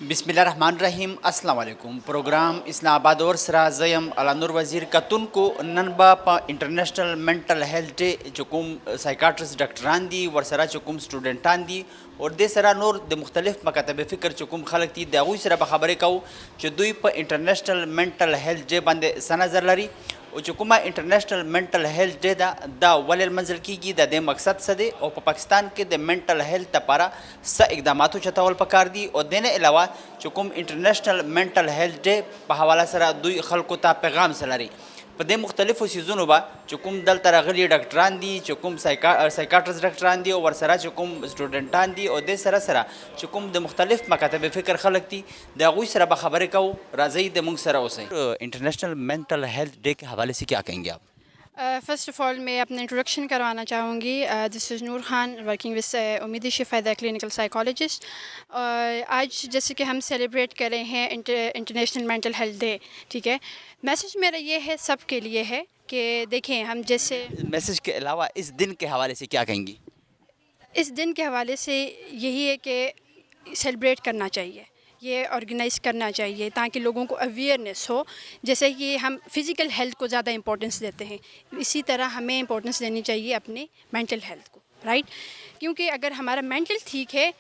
بسم الله الرحمن الرحیم. السلام علیکم. پروګرام اسلام آباد اور سره زیم علانور وزیر کتون کو نن با په انټرنیشنل منټل هیلث ډے چې کوم سایکاټرست ډاکټران دي ورسره چې کوم سټوډنټان دي او د سره نور د مختلف مکاتب فکر چې کوم خلک دي د هغوی سره به خبرې کوو چې دوی په انټرنیشنل منټل هیلث ډے باندې څه نظر لري او چې کومه انټرنیشنل منټل هیلث ډے دا ولې لمانځل کیږي د دې مقصد څه دی او په پاکستان کې د منټل هیلث لپاره څه اقداماتو چتول پکار دي او د نه علاوه چې کوم انټرنیشنل منټل هیلث ډے په حواله سره دوی خلکو ته پیغام څه لري په دې مختلفو سیزونو به چې کوم دلته راغلي ډاکټران دي چې کوم سایکاټرست ډاکټران دي او ورسره چې کوم سټوډنټان دي او د سره چې کوم د مختلف مکاتب فکر خلک دي د هغوی سره به خبرې کوو. راځئ د موږ سره اوسئ. انٹرنیشنل منٹل ہیلتھ ڈے کے حوالے سے کیا کہیں گے آپ؟ فرسٹ آف آل میں اپنا انٹروڈکشن کروانا چاہوں گی. دس از نور خان ورکنگ وتھ امید شفا دا کلینکل سائیکالوجسٹ. آج جیسے کہ ہم سیلیبریٹ کر رہے ہیں انٹرنیشنل مینٹل ہیلتھ ڈے, ٹھیک ہے. میسج میرا یہ ہے سب کے لیے ہے کہ دیکھیں ہم جیسے میسج کے علاوہ اس دن کے حوالے سے کیا کہیں گی؟ اس دن کے حوالے سے یہی ہے کہ سیلیبریٹ کرنا چاہیے, یہ آرگنائز کرنا چاہیے تاکہ لوگوں کو اویئرنیس ہو. جیسے کہ ہم فزیکل ہیلتھ کو زیادہ امپورٹنس دیتے ہیں, اسی طرح ہمیں امپورٹنس دینی چاہیے اپنے مینٹل ہیلتھ کو, رائٹ. کیونکہ اگر ہمارا مینٹل ٹھیک ہے,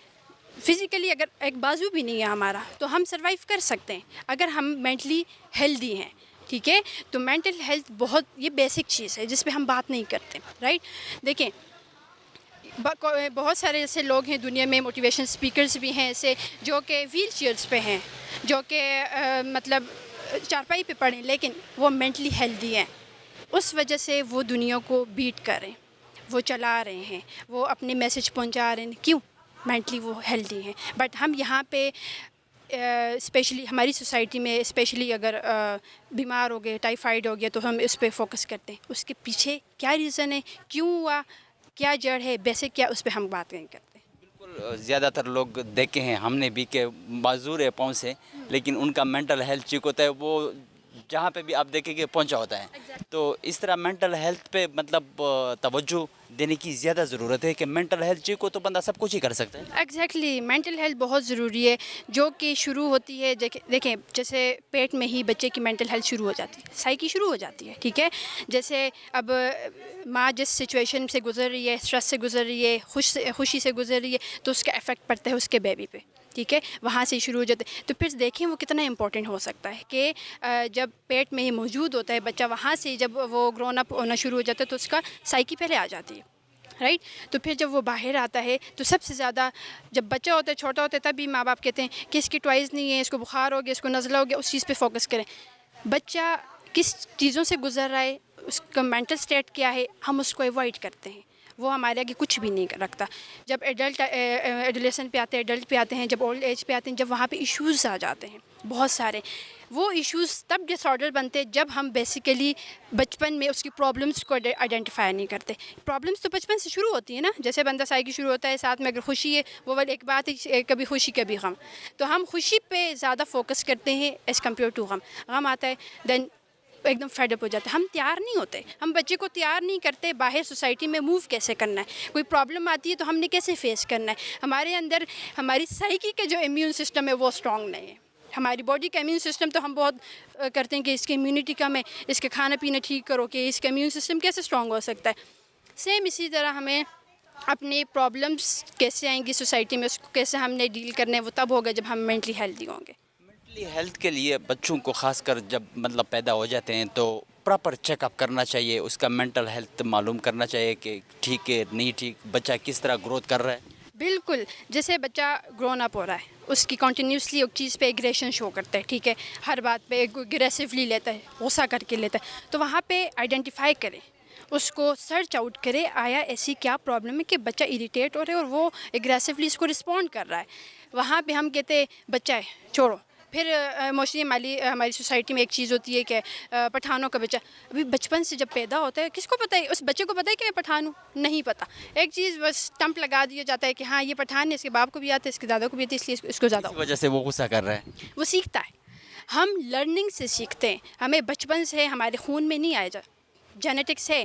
فزیکلی اگر ایک بازو بھی نہیں ہے ہمارا تو ہم سروائیو کر سکتے ہیں. اگر ہم مینٹلی ہیلدی ہیں, ٹھیک ہے, تو مینٹل ہیلتھ بہت یہ بیسک چیز ہے جس پہ ہم بات نہیں کرتے, رائٹ. دیکھیں بہت سارے ایسے لوگ ہیں دنیا میں, موٹیویشن اسپیکرز بھی ہیں ایسے جو کہ ویل چیئرز پہ ہیں, جو کہ مطلب چارپائی پہ پڑھیں لیکن وہ مینٹلی ہیلدی ہیں. اس وجہ سے وہ دنیا کو بیٹ کر رہے ہیں, وہ چلا رہے ہیں, وہ اپنے میسج پہنچا رہے ہیں. کیوں؟ مینٹلی وہ ہیلدی ہیں. بٹ ہم یہاں پہ اسپیشلی ہماری سوسائٹی میں اسپیشلی اگر بیمار ہو گئے, ٹائیفائڈ ہو گیا, تو ہم اس پہ فوکس کرتے ہیں. اس کے پیچھے کیا ریزن ہے, کیوں ہوا, کیا جڑ ہے, بیسک کیا, اس پہ ہم بات نہیں کرتے. بالکل. زیادہ تر لوگ دیکھے ہیں ہم نے بھی کہ معذور ہے پاؤں سے, لیکن ان کا منٹل ہیلتھ ٹھیک ہوتا ہے, وہ جہاں پہ بھی آپ دیکھیں کہ پہنچا ہوتا ہے. تو اس طرح منٹل ہیلتھ پہ مطلب توجہ دینے کی زیادہ ضرورت ہے کہ منٹل ہیلتھ ٹھیک ہو تو بندہ سب کچھ ہی کر سکتا ہے. ایگزیکٹلی, مینٹل ہیلتھ بہت ضروری ہے, جو کہ شروع ہوتی ہے دیکھیں جیسے پیٹ میں ہی بچے کی مینٹل ہیلتھ شروع ہو جاتی ہے, سائیکی شروع ہو جاتی ہے, ٹھیک ہے. جیسے اب ماں جس سچویشن سے گزر رہی ہے, اسٹریس سے گزر رہی ہے, خوشی سے گزر رہی ہے, تو اس کا افیکٹ پڑتا ہے اس کے بیبی پہ, ٹھیک ہے. وہاں سے شروع ہو جاتے ہیں. تو پھر دیکھیں وہ کتنا امپورٹنٹ ہو سکتا ہے کہ جب پیٹ میں ہی موجود ہوتا ہے بچہ, وہاں سے جب وہ گرون اپ ہونا شروع ہو جاتا ہے تو اس کا سائیکی پہلے آ جاتی ہے, رائٹ. تو پھر جب وہ باہر آتا ہے تو سب سے زیادہ جب بچہ ہوتا ہے, چھوٹا ہوتا ہے, تب بھی ماں باپ کہتے ہیں کہ اس کی ٹوائز نہیں ہے, اس کو بخار ہو گیا, اس کو نزلہ ہو گیا, اس چیز پہ فوکس کریں. بچہ کس چیزوں سے گزر رہا ہے, اس کا مینٹل اسٹیٹ کیا ہے, ہم اس کو ایوائڈ کرتے ہیں. وہ ہمارے آگے کچھ بھی نہیں رکھتا. جب ایڈولیسن پہ آتے ہیں, ایڈلٹ پہ آتے ہیں, جب اولڈ ایج پہ آتے ہیں, جب وہاں پہ ایشوز آ جاتے ہیں بہت سارے, وہ ایشوز تب ڈس آرڈر بنتے ہیں جب ہم بیسیکلی بچپن میں اس کی پرابلمس کو آئیڈینٹیفائی نہیں کرتے. پرابلمس تو بچپن سے شروع ہوتی ہیں نا, جیسے بندہ سائیکی شروع ہوتا ہے, ساتھ میں اگر خوشی ہے وہ والی ایک بات ہے, کبھی خوشی کبھی غم. تو ہم خوشی پہ زیادہ فوکس کرتے ہیں ایز کمپیئر ٹو غم. غم آتا ہے دین ایک دم فیڈ اپ ہو جاتا ہے. ہم تیار نہیں ہوتے, ہم بچے کو تیار نہیں کرتے باہر سوسائٹی میں موو کیسے کرنا ہے. کوئی پرابلم آتی ہے تو ہم نے کیسے فیس کرنا ہے. ہمارے اندر ہماری سائیکی کا جو امیون سسٹم ہے وہ اسٹرانگ نہیں ہے. ہماری باڈی کا امیون سسٹم تو ہم بہت کرتے ہیں کہ اس کی امیونٹی کم ہے, اس کے کھانا پینا ٹھیک کرو, کہ اس کا امیون سسٹم کیسے اسٹرانگ ہو سکتا ہے. سیم اسی طرح ہمیں اپنے پرابلمس کیسے آئیں گی سوسائٹی میں, اس کو کیسے ہم نے ڈیل کرنا ہے, وہ تب ہوگا جب ہم مینٹلی ہیلتھی ہوں گے. مینٹلی ہیلتھ کے لیے بچوں کو خاص کر جب مطلب پیدا ہو جاتے ہیں تو پراپر چیک اپ کرنا چاہیے, اس کا مینٹل ہیلتھ معلوم کرنا چاہیے کہ ٹھیک ہے نہیں ٹھیک, بچہ کس طرح گروتھ کر رہا ہے. بالکل. جیسے بچہ گرون اپ ہو رہا ہے, اس کی کنٹینیوسلی ایک چیز پہ ایگریشن شو کرتا ہے, ٹھیک ہے, ہر بات پہ اگریسولی لیتا ہے, غصہ کر کے لیتا ہے. تو وہاں پہ آئیڈینٹیفائی کریں, اس کو سرچ آؤٹ کرے, آیا ایسی کیا پرابلم ہے کہ بچہ اریٹیٹ ہو رہا ہے اور وہ اگریسولی اس کو رسپونڈ کر رہا ہے. وہاں پہ ہم کہتے ہیں بچہ ہے چھوڑو. پھر موسٹلی ہماری سوسائٹی میں ایک چیز ہوتی ہے کہ پٹھانوں کا بچہ, ابھی بچپن سے جب پیدا ہوتا ہے کس کو پتہ ہے, اس بچے کو پتہ ہے کہ میں پٹھان ہوں, نہیں پتہ. ایک چیز بس ٹمپ لگا دیا جاتا ہے کہ ہاں یہ پٹھان ہے, اس کے باپ کو بھی آتا ہے, اس کے دادا کو بھی آتا ہے, اس لیے اس کو زیادہ اس وجہ سے وہ غصہ کر رہا ہے. وہ سیکھتا ہے. ہم لرننگ سے سیکھتے ہیں, ہمیں بچپن سے ہمارے خون میں نہیں آیا جا, جینیٹکس ہے,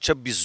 26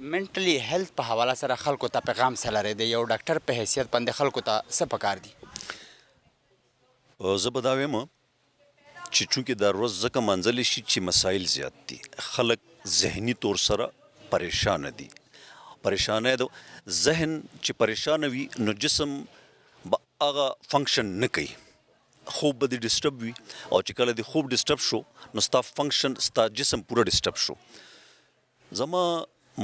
منټلی هیلث په حواله سره خلکو ته پیغام څه لري د یو ډاکټر په حیثیت باندې خلکو ته څه پکار دي؟ زه به دا وایم چې چونکې دا ورځ ځکه منځلی شي چې مسایل زیات دي، خلک ذهني طور سره پریشانه دي. پریشانه د ذهن چې پریشانه وي نو جسم به هغه فنکشن نه کوي، خوب به دې ډسټرب وي، او چې کله دې خوب ډسټرب شو نو ستا فنکشن ستا جسم پوره ډسټرب شو. زما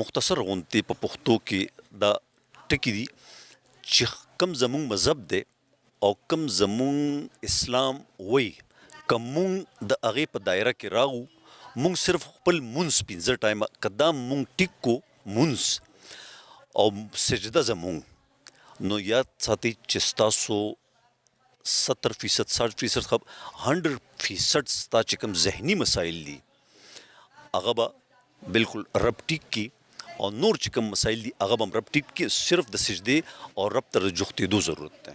مختصر غونتې په پښتو کې دا ټکي دي چې کم زمونږ مذهب دی او کم زمونږ اسلام وی، که مونږ د هغې په دایره کې راغو، مونږ صرف خپل مونځ 15 ټایمه که دا مونږ ټیک کو مونځ او سجده زمونږ، نو یاد ساتئ چې ستاسو 70% 60% 100% ستا چې کوم ذهني مسایل دي هغه به بالکل رب ټیک کی، او نور چې کوم مسایل دي هغه به هم رب ټیک کی. صرف د سجدې او رب ته رجوختېدو ضرورت دی.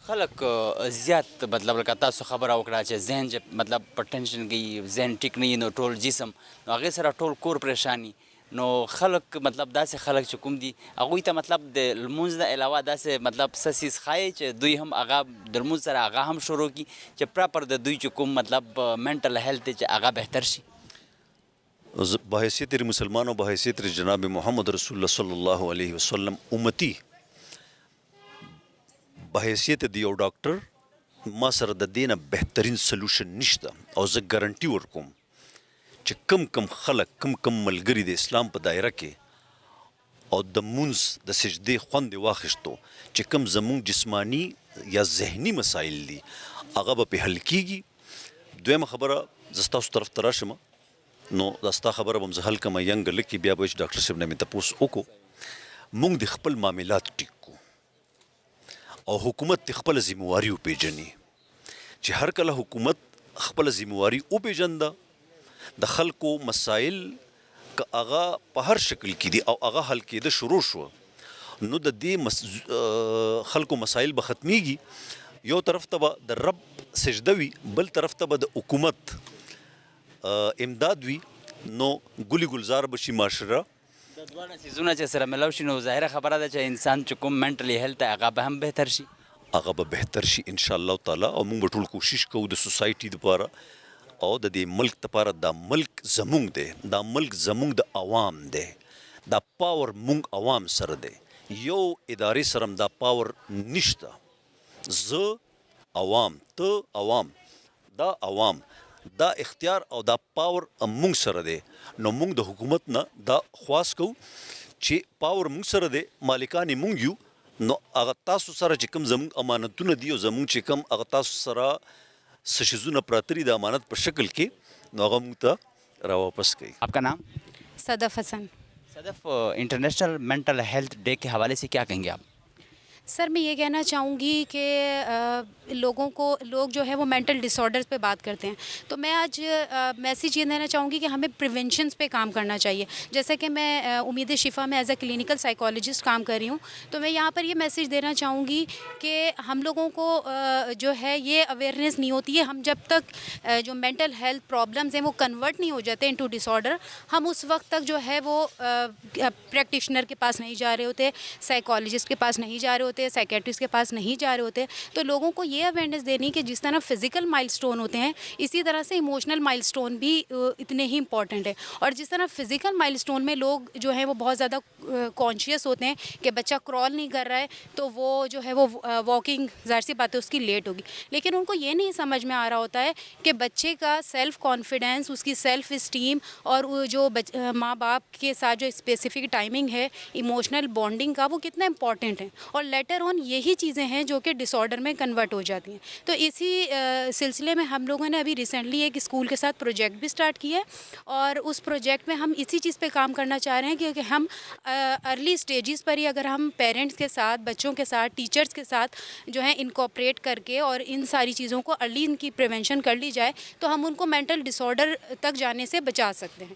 خلک زیات مطلب لکه تاسو خبره وکړه چې ذهن چې مطلب په ټینشن کې ذهن ټیک نه وي نو ټول جسم، نو هغې سره ټول کور پریشاني. نو خلک مطلب داسې خلک چې کوم دي هغوی ته مطلب د لمونځ نه علاوه داسې مطلب څه څیز ښایي چې دوی هم هغه د لمونځ سره هغه هم شروع کړي چې پراپر د دوی چې کوم مطلب منټل هیلث دی چې هغه بهتر شي؟ بحیثیت مسلمان و بحیثیت جناب محمد رسول الله صلی الله علیه وسلم امتی، بحیثیت د یو ډاکټر ما سره د دې نه بهترین سلوشن نشته، او زه ګارنټي ورکوم چې کم خلک کم ملګري د اسلام په دایره کې او د مونځ د سجدې خوند یې واخیستو، چې کم زمونږ جسمانی یا ذهني مسایل دي هغه به پې حل کیږي. دویمه خبره زه ستاسو طرف ته راشم نو دا ستا خبره به هم زه حل کړم ینګ لکې، بیا به چې ډاکټر صاحب نه مې تپوس وکړو. مونږ د خپل معاملات ټیک کو او حکومت د خپله ذمهواري وپېژني، چې هر کله حکومت خپله ذمهواري وپېژنده د خلکو مسایل که هغه په هر شکل کې دي او هغه حل کېده شروع شو نو د دې خلکو مسایل به ختمیږي. یو طرف ته به د رب سجده وي، بل طرف ته به د حکومت امداد وي، نو ګلي ګلزار به شي معاشره. د دواړه څیزونه چې سره ملو شي نو ظاهره خبره ده چې انسان چې کوم منټلی هیلث هغه به هم بهتر شي، هغه به بهتر شي ان شاء الله تعالی. او موږ به ټول کوشش کوو د سوسایټي دپاره او د دې ملک دپاره. دا ملک زمونږ دی، دا ملک زمونږ د عوام دی، دا پاور مونږ عوام سره دی، یو ادارې سره هم دا پاور نشته. زه عوام، ته عوام، دا عوام، دا اختیار او دا پاور مونږ سره دی. نو مونږ د حکومت نه دا خواست کوو چې پاور مونږ سره دی، مالکان یې مونږ یو، نو هغه تاسو سره چې کوم زمونږ امانتونه دي او زمونږ چې کوم هغه تاسو سره څه شیزونه پراته دي د امانت په شکل کې، نو هغه مونږ ته راواپس کوي. آپ کا نام؟ صدف حسن. صدف، انٹرنیشنل منٹل ہیلتھ ڈے کے حوالے سے کیا کہیں گے آپ؟ سر میں یہ کہنا چاہوں گی کہ لوگ جو ہے وہ مینٹل ڈس آرڈرز پہ بات کرتے ہیں، تو میں آج میسیج یہ دینا چاہوں گی کہ ہمیں پریونشنس پہ کام کرنا چاہیے. جیسا کہ میں امید شفا میں ایز اے کلینکل سائیکالوجسٹ کام کر رہی ہوں، تو میں یہاں پر یہ میسیج دینا چاہوں گی کہ ہم لوگوں کو جو ہے یہ اویئرنیس نہیں ہوتی ہے. ہم جب تک جو مینٹل ہیلتھ پرابلمز ہیں وہ کنورٹ نہیں ہو جاتے انٹو ڈس آرڈر، ہم اس وقت تک جو ہے وہ پریکٹیشنر کے پاس نہیں جا رہے ہوتے، سائیکالوجسٹ کے پاس نہیں جا رہے ہوتے، سائیکیٹرسٹ کے پاس نہیں جا رہے ہوتے. تو لوگوں کو یہ اویئرنیس دینی کہ جس طرح فزیکل مائل سٹون ہوتے ہیں اسی طرح سے ایموشنل مائل سٹون بھی اتنے ہی امپورٹنٹ ہے. اور جس طرح فزیکل مائل سٹون میں لوگ جو ہیں وہ بہت زیادہ کانشیس ہوتے ہیں کہ بچہ کرال نہیں کر رہا ہے تو وہ جو ہے وہ واکنگ ظاہر سی بات ہے اس کی لیٹ ہوگی، لیکن ان کو یہ نہیں سمجھ میں آ رہا ہوتا ہے کہ بچے کا سیلف کانفیڈینس، اس کی سیلف اسٹیم اور جو ماں باپ کے ساتھ جو اسپیسیفک ٹائمنگ ہے ایموشنل بانڈنگ کا وہ کتنا امپورٹنٹ ہے. اور لیٹر آن یہی چیزیں ہیں جو کہ ڈس آرڈر میں کنورٹ ہو جاتی ہیں. تو اسی سلسلے میں ہم لوگوں نے ابھی ریسنٹلی ایک اسکول کے ساتھ پروجیکٹ بھی اسٹارٹ کیا ہے، اور اس پروجیکٹ میں ہم اسی چیز پہ کام کرنا چاہ رہے ہیں کیونکہ ہم ارلی اسٹیجز پر ہی اگر ہم پیرنٹس کے ساتھ، بچوں کے ساتھ، ٹیچرز کے ساتھ جو ہے انکوپریٹ کر کے اور ان ساری چیزوں کو ارلی ان کی پریونشن کر لی جائے تو ہم ان کو مینٹل ڈس آرڈر تک جانے سے بچا سکتے ہیں.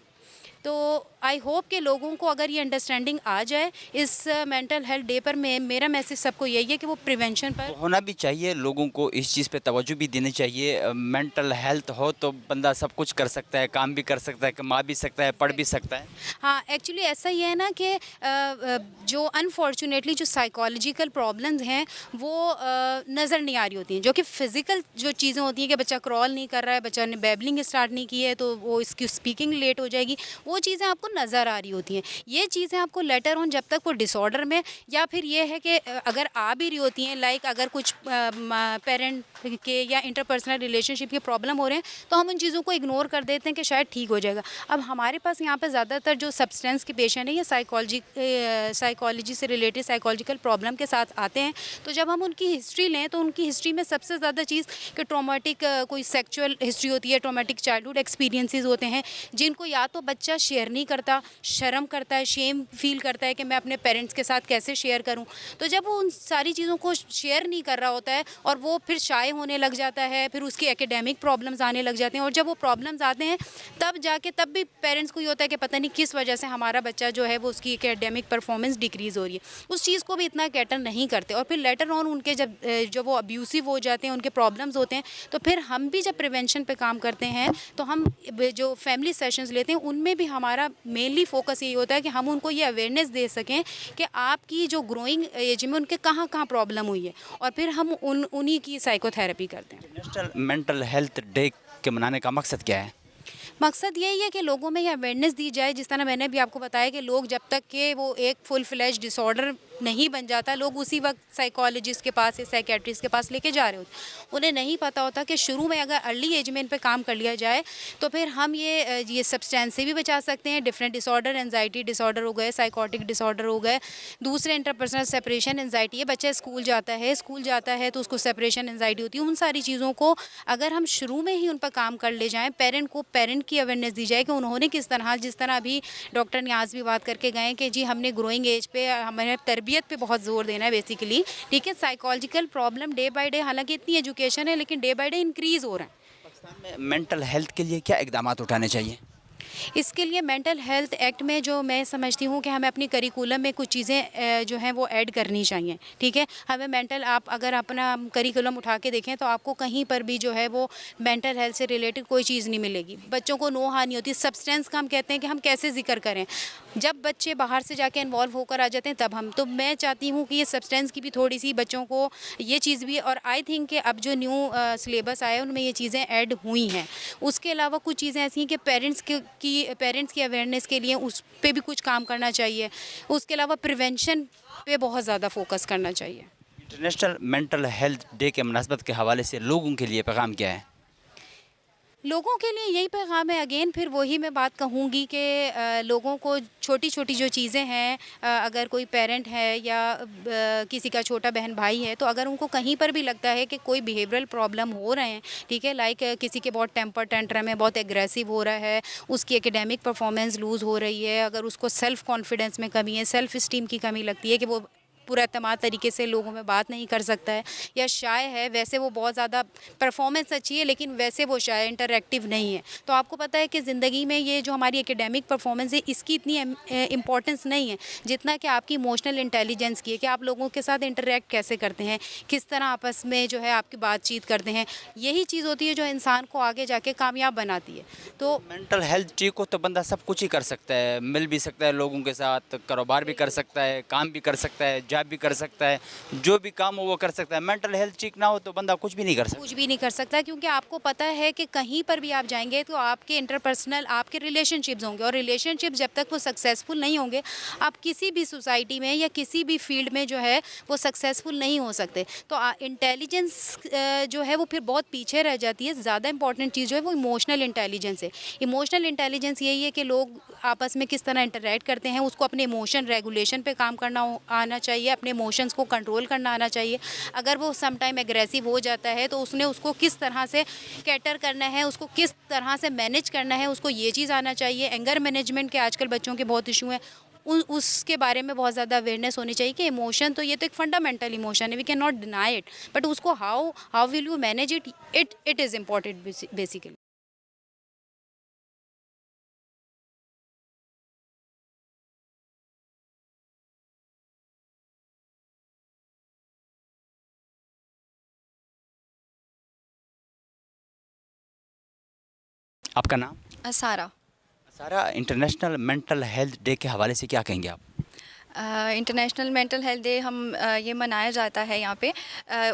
تو آئی ہوپ کہ لوگوں کو اگر یہ انڈرسٹینڈنگ آ جائے اس مینٹل ہیلتھ ڈے پر، میرا میسیج سب کو یہی ہے کہ وہ پریونشن پر ہونا بھی چاہیے، لوگوں کو اس چیز پہ توجہ بھی دینی چاہیے. مینٹل ہیلتھ ہو تو بندہ سب کچھ کر سکتا ہے، کام بھی کر سکتا ہے، کما بھی سکتا ہے، پڑھ بھی سکتا ہے. ہاں ایکچولی ایسا ہی ہے نا کہ جو انفارچونیٹلی جو سائیکالوجیکل پرابلمز ہیں وہ نظر نہیں آ رہی ہوتی ہیں، جو کہ فزیکل جو چیزیں ہوتی ہیں کہ بچہ کرال نہیں کر رہا ہے، بچہ نے بیبلنگ اسٹارٹ نہیں کی ہے تو وہ اس کی اسپیکنگ لیٹ ہو جائے گی، وہ چیزیں آپ کو نظر آ رہی ہوتی ہیں. یہ چیزیں آپ کو لیٹر آن جب تک وہ ڈس آرڈر میں، یا پھر یہ ہے کہ اگر آ بھی رہی ہوتی ہیں، لائک اگر کچھ پیرنٹ کے یا انٹرپرسنل ریلیشن شپ کے پرابلم ہو رہے ہیں تو ہم ان چیزوں کو اگنور کر دیتے ہیں کہ شاید ٹھیک ہو جائے گا. اب ہمارے پاس یہاں پہ زیادہ تر جو سبسٹینس کے پیشنٹ ہیں یا سائیکالوجی سے ریلیٹڈ سائیکالوجیکل پرابلم کے ساتھ آتے ہیں، تو جب ہم ان کی ہسٹری لیں تو ان کی ہسٹری میں سب سے زیادہ چیز کہ ٹرامیٹک کوئی سیکچوئل ہسٹری ہوتی ہے، ٹرامیٹک چائلڈہڈ ایکسپیرینسز ہوتے ہیں جن کو یا تو بچہ شیئر نہیں کرتا، شرم کرتا ہے، شیم فیل کرتا ہے کہ میں اپنے پیرنٹس کے ساتھ کیسے شیئر کروں. تو جب وہ ان ساری چیزوں کو شیئر نہیں کر رہا ہوتا ہے اور وہ پھر شائع ہونے لگ جاتا ہے، پھر اس کی ایکیڈیمک پرابلمز آنے لگ جاتے ہیں، اور جب وہ پرابلمز آتے ہیں تب جا کے تب بھی پیرنٹس کو یہ ہوتا ہے کہ پتہ نہیں کس وجہ سے ہمارا بچہ جو ہے وہ اس کی ایکیڈیمک پرفارمنس ڈیکریز ہو رہی ہے. اس چیز کو بھی اتنا کیٹر نہیں کرتے، اور پھر لیٹر آن ان کے جب وہ ابیوسو ہو جاتے ہیں، ان کے پرابلمز ہوتے ہیں، تو پھر ہم بھی جب پریونشن پہ کام کرتے ہیں تو ہم جو فیملی سیشنز لیتے ہیں ان میں بھی ہمارا مینلی فوکس یہی ہوتا ہے کہ ہم ان کو یہ اویئرنیس دے سکیں کہ آپ کی جو گروئنگ ایج میں ان کے کہاں کہاں پرابلم ہوئی ہے، اور پھر ہم انہی کی سائیکو تھراپی کرتے ہیں. نیشنل مینٹل ہیلتھ ڈے کے منانے کا مقصد کیا ہے؟ مقصد یہی ہے کہ لوگوں میں یہ اویئرنیس دی جائے، جس طرح میں نے بھی آپ کو بتایا کہ لوگ جب تک کہ وہ ایک فل فلیج ڈس آرڈر نہیں بن جاتا، لوگ اسی وقت سائیکالوجسٹ کے پاس یا سائیکیٹرسٹ کے پاس لے کے جا رہے ہوتے ہیں. انہیں نہیں پتہ ہوتا کہ شروع میں اگر ارلی ایج میں ان پہ کام کر لیا جائے تو پھر ہم یہ سبسٹینس سے بھی بچا سکتے ہیں. ڈفرینٹ ڈس آرڈر، انزائٹی ڈس آرڈر ہو گئے، سائیکوٹک ڈس آرڈر ہو گئے، دوسرے انٹرپرسنل سیپریشن انزائٹی ہے، بچہ اسکول جاتا ہے تو اس کو سیپریشن انزائٹی ہوتی ہے. ان ساری چیزوں کو اگر ہم شروع میں ہی ان پر کام کر لے جائیں، پیرنٹ کی اویئرنیس دی جائے کہ انہوں نے کس طرح، جس طرح ابھی ڈاکٹر نیاز بھی بات کر کے گئے کہ جی ہم نے گروئنگ ایج پہ ہمیں تربیت پہ بہت زور دینا ہے بیسیکلی. ٹھیک ہے، psychological problem day by day, حالانکہ اتنی ایجوکیشن ہے لیکن ڈے بائی ڈے انکریز ہو رہا ہے. پاکستان میں مینٹل ہیلتھ کے لیے کیا اقدامات اٹھانے چاہیے؟ اس کے لیے مینٹل ہیلتھ ایکٹ میں جو میں سمجھتی ہوں کہ ہمیں اپنی کریکولم میں کچھ چیزیں جو ہیں وہ ایڈ کرنی چاہیے. ٹھیک ہے، ہمیں آپ اگر اپنا کریکولم اٹھا کے دیکھیں تو آپ کو کہیں پر بھی جو ہے وہ مینٹل ہیلتھ سے ریلیٹڈ کوئی چیز نہیں ملے گی. بچوں کو نو ہاں نہیں ہوتی. سبسٹینس کا ہم کہتے ہیں کہ ہم کیسے ذکر کریں، جب بچے باہر سے جا کے انوالو ہو کر آ جاتے ہیں تب ہم. تو میں چاہتی ہوں کہ یہ سبسٹینس کی بھی تھوڑی سی بچوں کو یہ چیز بھی، اور آئی تھنک کہ اب جو نیو سلیبس آئے ان میں یہ چیزیں ایڈ ہوئی ہیں. اس کے علاوہ کچھ چیزیں ایسی ہیں کہ پیرنٹس کی اویئرنیس کے لیے اس پہ بھی کچھ کام کرنا چاہیے. اس کے علاوہ پریونشن پہ بہت زیادہ فوکس کرنا چاہیے. انٹرنیشنل مینٹل ہیلتھ ڈے کے مناسبت کے حوالے سے لوگوں کے لیے پیغام کیا ہے؟ لوگوں کے لیے یہی پیغام ہے، اگین پھر وہی میں بات کہوں گی کہ لوگوں کو چھوٹی چھوٹی جو چیزیں ہیں، اگر کوئی پیرنٹ ہے یا کسی کا چھوٹا بہن بھائی ہے تو اگر ان کو کہیں پر بھی لگتا ہے کہ کوئی بیہیورل پرابلم ہو رہے ہیں، ٹھیک ہے، لائک کسی کے بہت ٹیمپر ٹینٹرم ہے، بہت ایگریسو ہو رہا ہے، اس کی ایکیڈیمک پرفارمنس لوز ہو رہی ہے، اگر اس کو سیلف کانفیڈنس میں کمی ہے، سیلف اسٹیم کی کمی لگتی ہے کہ وہ پورا اعتماد طریقے سے لوگوں میں بات نہیں کر سکتا ہے، یا شائع ہے، ویسے وہ بہت زیادہ پرفارمنس اچھی ہے لیکن ویسے وہ شائع انٹریکٹیو نہیں ہے. تو آپ کو پتہ ہے کہ زندگی میں یہ جو ہماری ایکیڈیمک پرفارمنس ہے اس کی اتنی امپورٹنس نہیں ہے جتنا کہ آپ کی ایموشنل انٹیلیجنس کی ہے، کہ آپ لوگوں کے ساتھ انٹریکٹ کیسے کرتے ہیں، کس طرح آپس میں جو ہے آپ کی بات چیت کرتے ہیں. یہی چیز ہوتی ہے جو انسان کو آگے جا کے کامیاب بناتی ہے. تو مینٹل ہیلتھ ٹھیک ہو تو بندہ سب کچھ ہی کر سکتا ہے، مل بھی سکتا ہے لوگوں کے ساتھ، کاروبار بھی کر سکتا ہے، کام بھی کر سکتا ہے، جاب بھی کر سکتا ہے، جو بھی کام ہو وہ کر سکتا ہے. مینٹل ہیلتھ ٹھیک نہ ہو تو بندہ کچھ بھی نہیں کر سکتا. کچھ بھی نہیں کر سکتا، کیونکہ آپ کو پتہ ہے کہ کہیں پر بھی آپ جائیں گے تو آپ کے انٹرپرسنل آپ کے ریلیشن شپس ہوں گے، اور ریلیشن شپس جب تک وہ سکسیزفل نہیں ہوں گے آپ کسی بھی سوسائٹی میں یا کسی بھی فیلڈ میں جو ہے وہ سکسیزفل نہیں ہو سکتے. تو انٹیلیجنس جو ہے وہ پھر بہت پیچھے رہ جاتی ہے. زیادہ امپورٹنٹ چیز جو ہے وہ ایموشنل انٹیلیجنس ہے. ایموشنل انٹیلیجنس یہی ہے کہ لوگ آپس میں کس طرح انٹریکٹ کرتے ہیں، اس کو اپنے ایموشن ریگولیشن پہ کام کرنا آنا چاہیے، اپنے ایموشنس کو کنٹرول کرنا آنا چاہیے. اگر وہ سم ٹائم ایگریسو ہو جاتا ہے تو اس کو کس طرح سے کیٹر کرنا ہے، اس کو کس طرح سے مینیج کرنا ہے، اس کو یہ چیز آنا چاہیے. اینگر مینجمنٹ کے آج کل بچوں کے بہت ایشو ہیں، اس کے بارے میں بہت زیادہ اویئرنیس ہونی چاہیے کہ ایموشن تو یہ تو ایک فنڈامنٹل ایموشن ہے، we can not deny it, but اس کو how will you manage it is important basically. آپ کا نام؟ سارا. سارا، انٹرنیشنل مینٹل ہیلتھ ڈے کے حوالے سے کیا کہیں گے آپ؟ انٹرنیشنل مینٹل ہیلتھ ڈے ہم یہ منایا جاتا ہے یہاں پہ.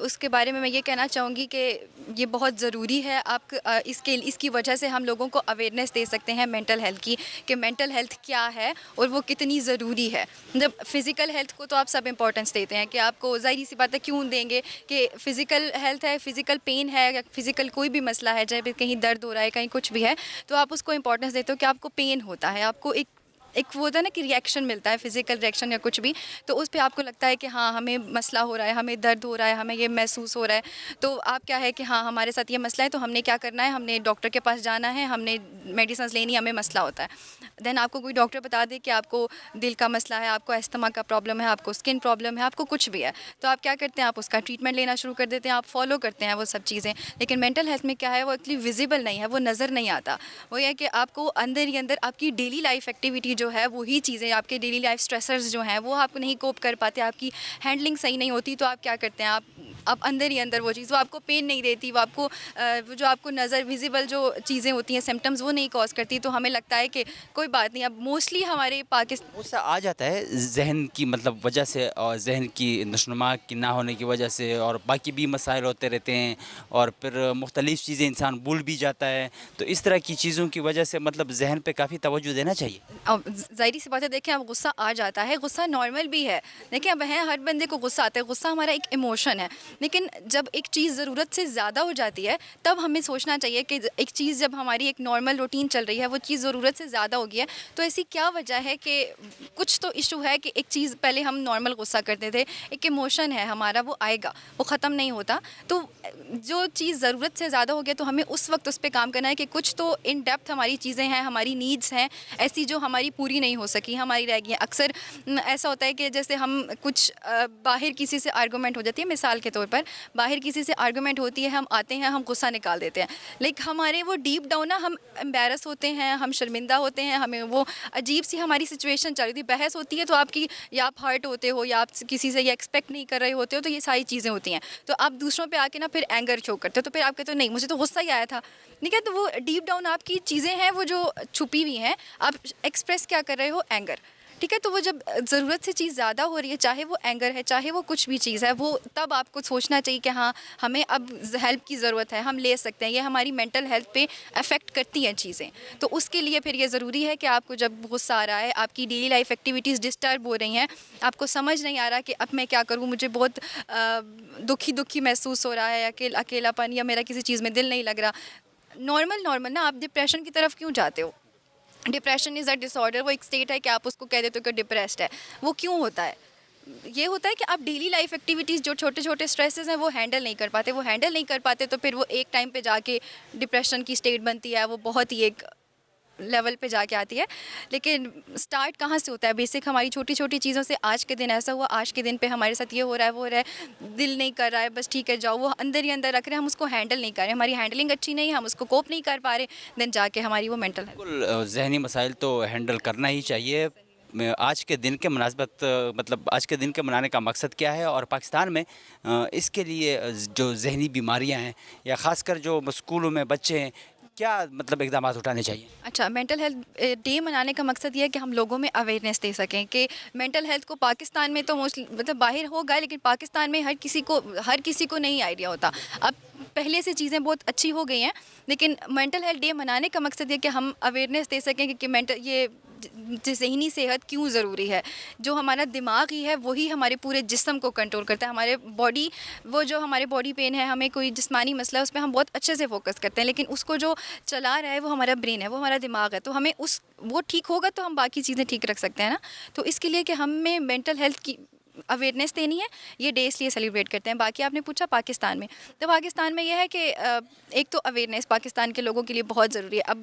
اس کے بارے میں یہ کہنا چاہوں گی کہ یہ بہت ضروری ہے. آپ اس کی وجہ سے ہم لوگوں کو اویئرنیس دے سکتے ہیں مینٹل ہیلتھ کی, کہ مینٹل ہیلتھ کیا ہے اور وہ کتنی ضروری ہے. جب فزیکل ہیلتھ کو تو آپ سب امپورٹنس دیتے ہیں, کہ آپ کو ظاہری سی بات ہے کیوں دیں گے, کہ فزیکل ہیلتھ ہے, فزیکل پین ہے یا فزیکل کوئی بھی مسئلہ ہے, جب کہیں درد ہو رہا ہے, کہیں کچھ بھی ہے, تو آپ اس کو امپورٹنس دیتے ہو کہ آپ کو پین ہوتا ہے, آپ کو ایک وہ ہوتا ہے نا کہ ریئیکشن ملتا ہے, فزیکل ریئیکشن یا کچھ بھی, تو اس پہ آپ کو لگتا ہے کہ ہاں ہمیں مسئلہ ہو رہا ہے, ہمیں درد ہو رہا ہے, ہمیں یہ محسوس ہو رہا ہے. تو آپ کیا ہے کہ ہاں ہمارے ساتھ یہ مسئلہ ہے, تو ہم نے کیا کرنا ہے, ہم نے ڈاکٹر کے پاس جانا ہے, ہم نے میڈیسنس لینی, ہمیں مسئلہ ہوتا ہے. دین آپ کو کوئی ڈاکٹر بتا دے کہ آپ کو دل کا مسئلہ ہے, آپ کو استھما کا پرابلم ہے, آپ کو اسکن پرابلم ہے, آپ کو کچھ بھی ہے, تو آپ کیا کرتے ہیں, آپ اس کا ٹریٹمنٹ لینا شروع کر دیتے ہیں, آپ فالو کرتے ہیں وہ سب چیزیں. لیکن مینٹل ہیلتھ میں کیا ہے, وہ ایکچولی ویزیبل نہیں ہے, وہ نظر نہیں آتا. وہ یہ ہے کہ آپ کو اندر ہی اندر آپ کی ڈیلی لائف ایکٹیویٹی جو ہے, وہی چیزیں آپ کے ڈیلی لائف اسٹریسرز جو ہیں وہ آپ نہیں کوپ کر پاتے, آپ کی ہینڈلنگ صحیح نہیں ہوتی, تو آپ کیا کرتے ہیں, آپ اندر ہی اندر وہ چیز, وہ آپ کو پین نہیں دیتی, وہ آپ کو جو آپ کو نظر ویزیبل جو چیزیں ہوتی ہیں سمٹمز, وہ نہیں کاز کرتی. تو ہمیں لگتا ہے کہ کوئی بات نہیں. اب موسٹلی ہمارے پاکستان غصہ آ جاتا ہے ذہن کی مطلب وجہ سے, اور ذہن کی نشوونما کی نہ ہونے کی وجہ سے, اور باقی بھی مسائل ہوتے رہتے ہیں, اور پھر مختلف چیزیں انسان بھول بھی جاتا ہے. تو اس طرح کی چیزوں کی وجہ سے مطلب ذہن پہ کافی توجہ دینا چاہیے. ظاہری سی بات ہے, دیکھیں اب غصہ آ جاتا ہے, غصہ نارمل بھی ہے. دیکھیں اب ہے, ہر بندے کو غصہ آتا ہے, غصہ ہمارا ایک ایموشن ہے. لیکن جب ایک چیز ضرورت سے زیادہ ہو جاتی ہے, تب ہمیں سوچنا چاہیے کہ ایک چیز جب ہماری ایک نارمل روٹین چل رہی ہے, وہ چیز ضرورت سے زیادہ ہو گئی ہے, تو ایسی کیا وجہ ہے کہ کچھ تو ایشو ہے, کہ ایک چیز پہلے ہم نارمل غصہ کرتے تھے, ایک ایموشن ہے ہمارا, وہ آئے گا, وہ ختم نہیں ہوتا. تو جو چیز ضرورت سے زیادہ ہو گیا, تو ہمیں اس وقت اس پہ کام کرنا ہے, کہ کچھ تو ان ڈیپتھ ہماری چیزیں ہیں, ہماری نیڈس ہیں ایسی جو ہماری پوری نہیں ہو سکی, ہماری رہ گئی ہیں. اکثر ایسا ہوتا ہے کہ جیسے ہم کچھ باہر کسی سے آرگومنٹ ہو جاتی ہے, مثال کے طور پر باہر کسی سے آرگومنٹ ہوتی ہے, ہم آتے ہیں, ہم غصہ نکال دیتے ہیں, لیکن ہمارے وہ ڈیپ ڈاؤن نا ہم امبیرس ہوتے ہیں, ہم شرمندہ ہوتے ہیں, ہمیں وہ عجیب سی ہماری سچویشن چل رہی تھی, بحث ہوتی ہے, تو آپ کی یا آپ ہرٹ ہوتے ہو, یا آپ کسی سے یہ ایکسپیکٹ نہیں کر رہے ہوتے ہو, تو یہ ساری چیزیں ہوتی ہیں. تو آپ دوسروں پہ آ کے نا پھر اینگر شو کرتے ہو, تو پھر آپ کہتے ہو نہیں مجھے تو غصہ ہی آیا تھا. ٹھیک ہے, تو وہ ڈیپ ڈاؤن آپ کی چیزیں ہیں, وہ جو چھپی ہوئی ہیں, آپ ایکسپریس کیا کر رہے ہو, اینگر. ٹھیک ہے, تو وہ جب ضرورت سے چیز زیادہ ہو رہی ہے, چاہے وہ اینگر ہے, چاہے وہ کچھ بھی چیز ہے, وہ تب آپ کو سوچنا چاہیے کہ ہاں ہمیں اب ہیلپ کی ضرورت ہے, ہم لے سکتے ہیں, یہ ہماری مینٹل ہیلتھ پہ افیکٹ کرتی ہیں چیزیں. تو اس کے لیے پھر یہ ضروری ہے کہ آپ کو جب غصہ آ رہا ہے, آپ کی ڈیلی لائف ایکٹیویٹیز ڈسٹرب ہو رہی ہیں, آپ کو سمجھ نہیں آ رہا کہ اب میں کیا کروں, مجھے بہت دکھی محسوس ہو رہا ہے, اکیلا پن, یا میرا کسی چیز میں دل نہیں لگ رہا. نارمل نا, آپ ڈپریشن کی طرف کیوں جاتے ہو؟ Depression is a dish order, وہ ایک اسٹیٹ ہے کہ آپ اس کو کہہ دیتے ہو کہ ڈپریسڈ ہے. وہ کیوں ہوتا ہے؟ یہ ہوتا ہے کہ آپ ڈیلی لائف ایکٹیویٹیز جو چھوٹے چھوٹے اسٹریسز ہیں وہ ہینڈل نہیں کر پاتے, تو پھر وہ ایک ٹائم پہ جا کے ڈپریشن کی اسٹیٹ بنتی ہے, وہ بہت ہی ایک لیول پہ جا کے آتی ہے. لیکن سٹارٹ کہاں سے ہوتا ہے؟ بیسک ہماری چھوٹی چھوٹی چیزوں سے. آج کے دن ایسا ہوا, آج کے دن پہ ہمارے ساتھ یہ ہو رہا ہے, وہ ہو رہا ہے, دل نہیں کر رہا ہے, بس ٹھیک ہے جاؤ, وہ اندر ہی اندر رکھ رہے ہیں, ہم اس کو ہینڈل نہیں کر رہے, ہماری ہینڈلنگ اچھی نہیں ہے, ہم اس کو کوپ نہیں کر پا رہے, دین جا کے ہماری وہ مینٹل بالکل ذہنی مسائل تو ہینڈل کرنا ہی چاہیے. آج کے دن کے مناسبت مطلب آج کے دن کے منانے کا مقصد کیا ہے, اور پاکستان میں اس کے لیے جو ذہنی بیماریاں ہیں, یا خاص کر جو اسکولوں میں بچے ہیں, کیا مطلب اقدامات اٹھانے چاہیے؟ اچھا, مینٹل ہیلتھ ڈے منانے کا مقصد یہ ہے کہ ہم لوگوں میں اویئرنیس دے سکیں کہ مینٹل ہیلتھ کو پاکستان میں تو موسٹلی مطلب باہر ہوگا, لیکن پاکستان میں ہر کسی کو نہیں آئیڈیا ہوتا. اب پہلے سے چیزیں بہت اچھی ہو گئی ہیں, لیکن مینٹل ہیلتھ ڈے منانے کا مقصد یہ کہ ہم اویئرنیس دے سکیں کہ یہ ذہنی صحت کیوں ضروری ہے. جو ہمارا دماغ ہی ہے وہی ہمارے پورے جسم کو کنٹرول کرتا ہے. ہمارے باڈی, وہ جو ہمارے باڈی پین ہے, ہمیں کوئی جسمانی مسئلہ ہے, اس پہ ہم بہت اچھے سے فوکس کرتے ہیں, لیکن اس کو جو چلا رہا ہے وہ ہمارا برین ہے, وہ ہمارا دماغ ہے. تو ہمیں وہ ٹھیک ہوگا تو ہم باقی چیزیں ٹھیک رکھ سکتے ہیں نا. تو اس کے لیے کہ ہمیں مینٹل ہیلتھ کی اویئرنیس دینی ہے, یہ ڈے اس لیے سیلیبریٹ کرتے ہیں. باقی آپ نے پوچھا پاکستان میں, تو پاکستان میں یہ ہے کہ ایک تو اویئرنیس پاکستان کے لوگوں کے لیے بہت ضروری ہے. اب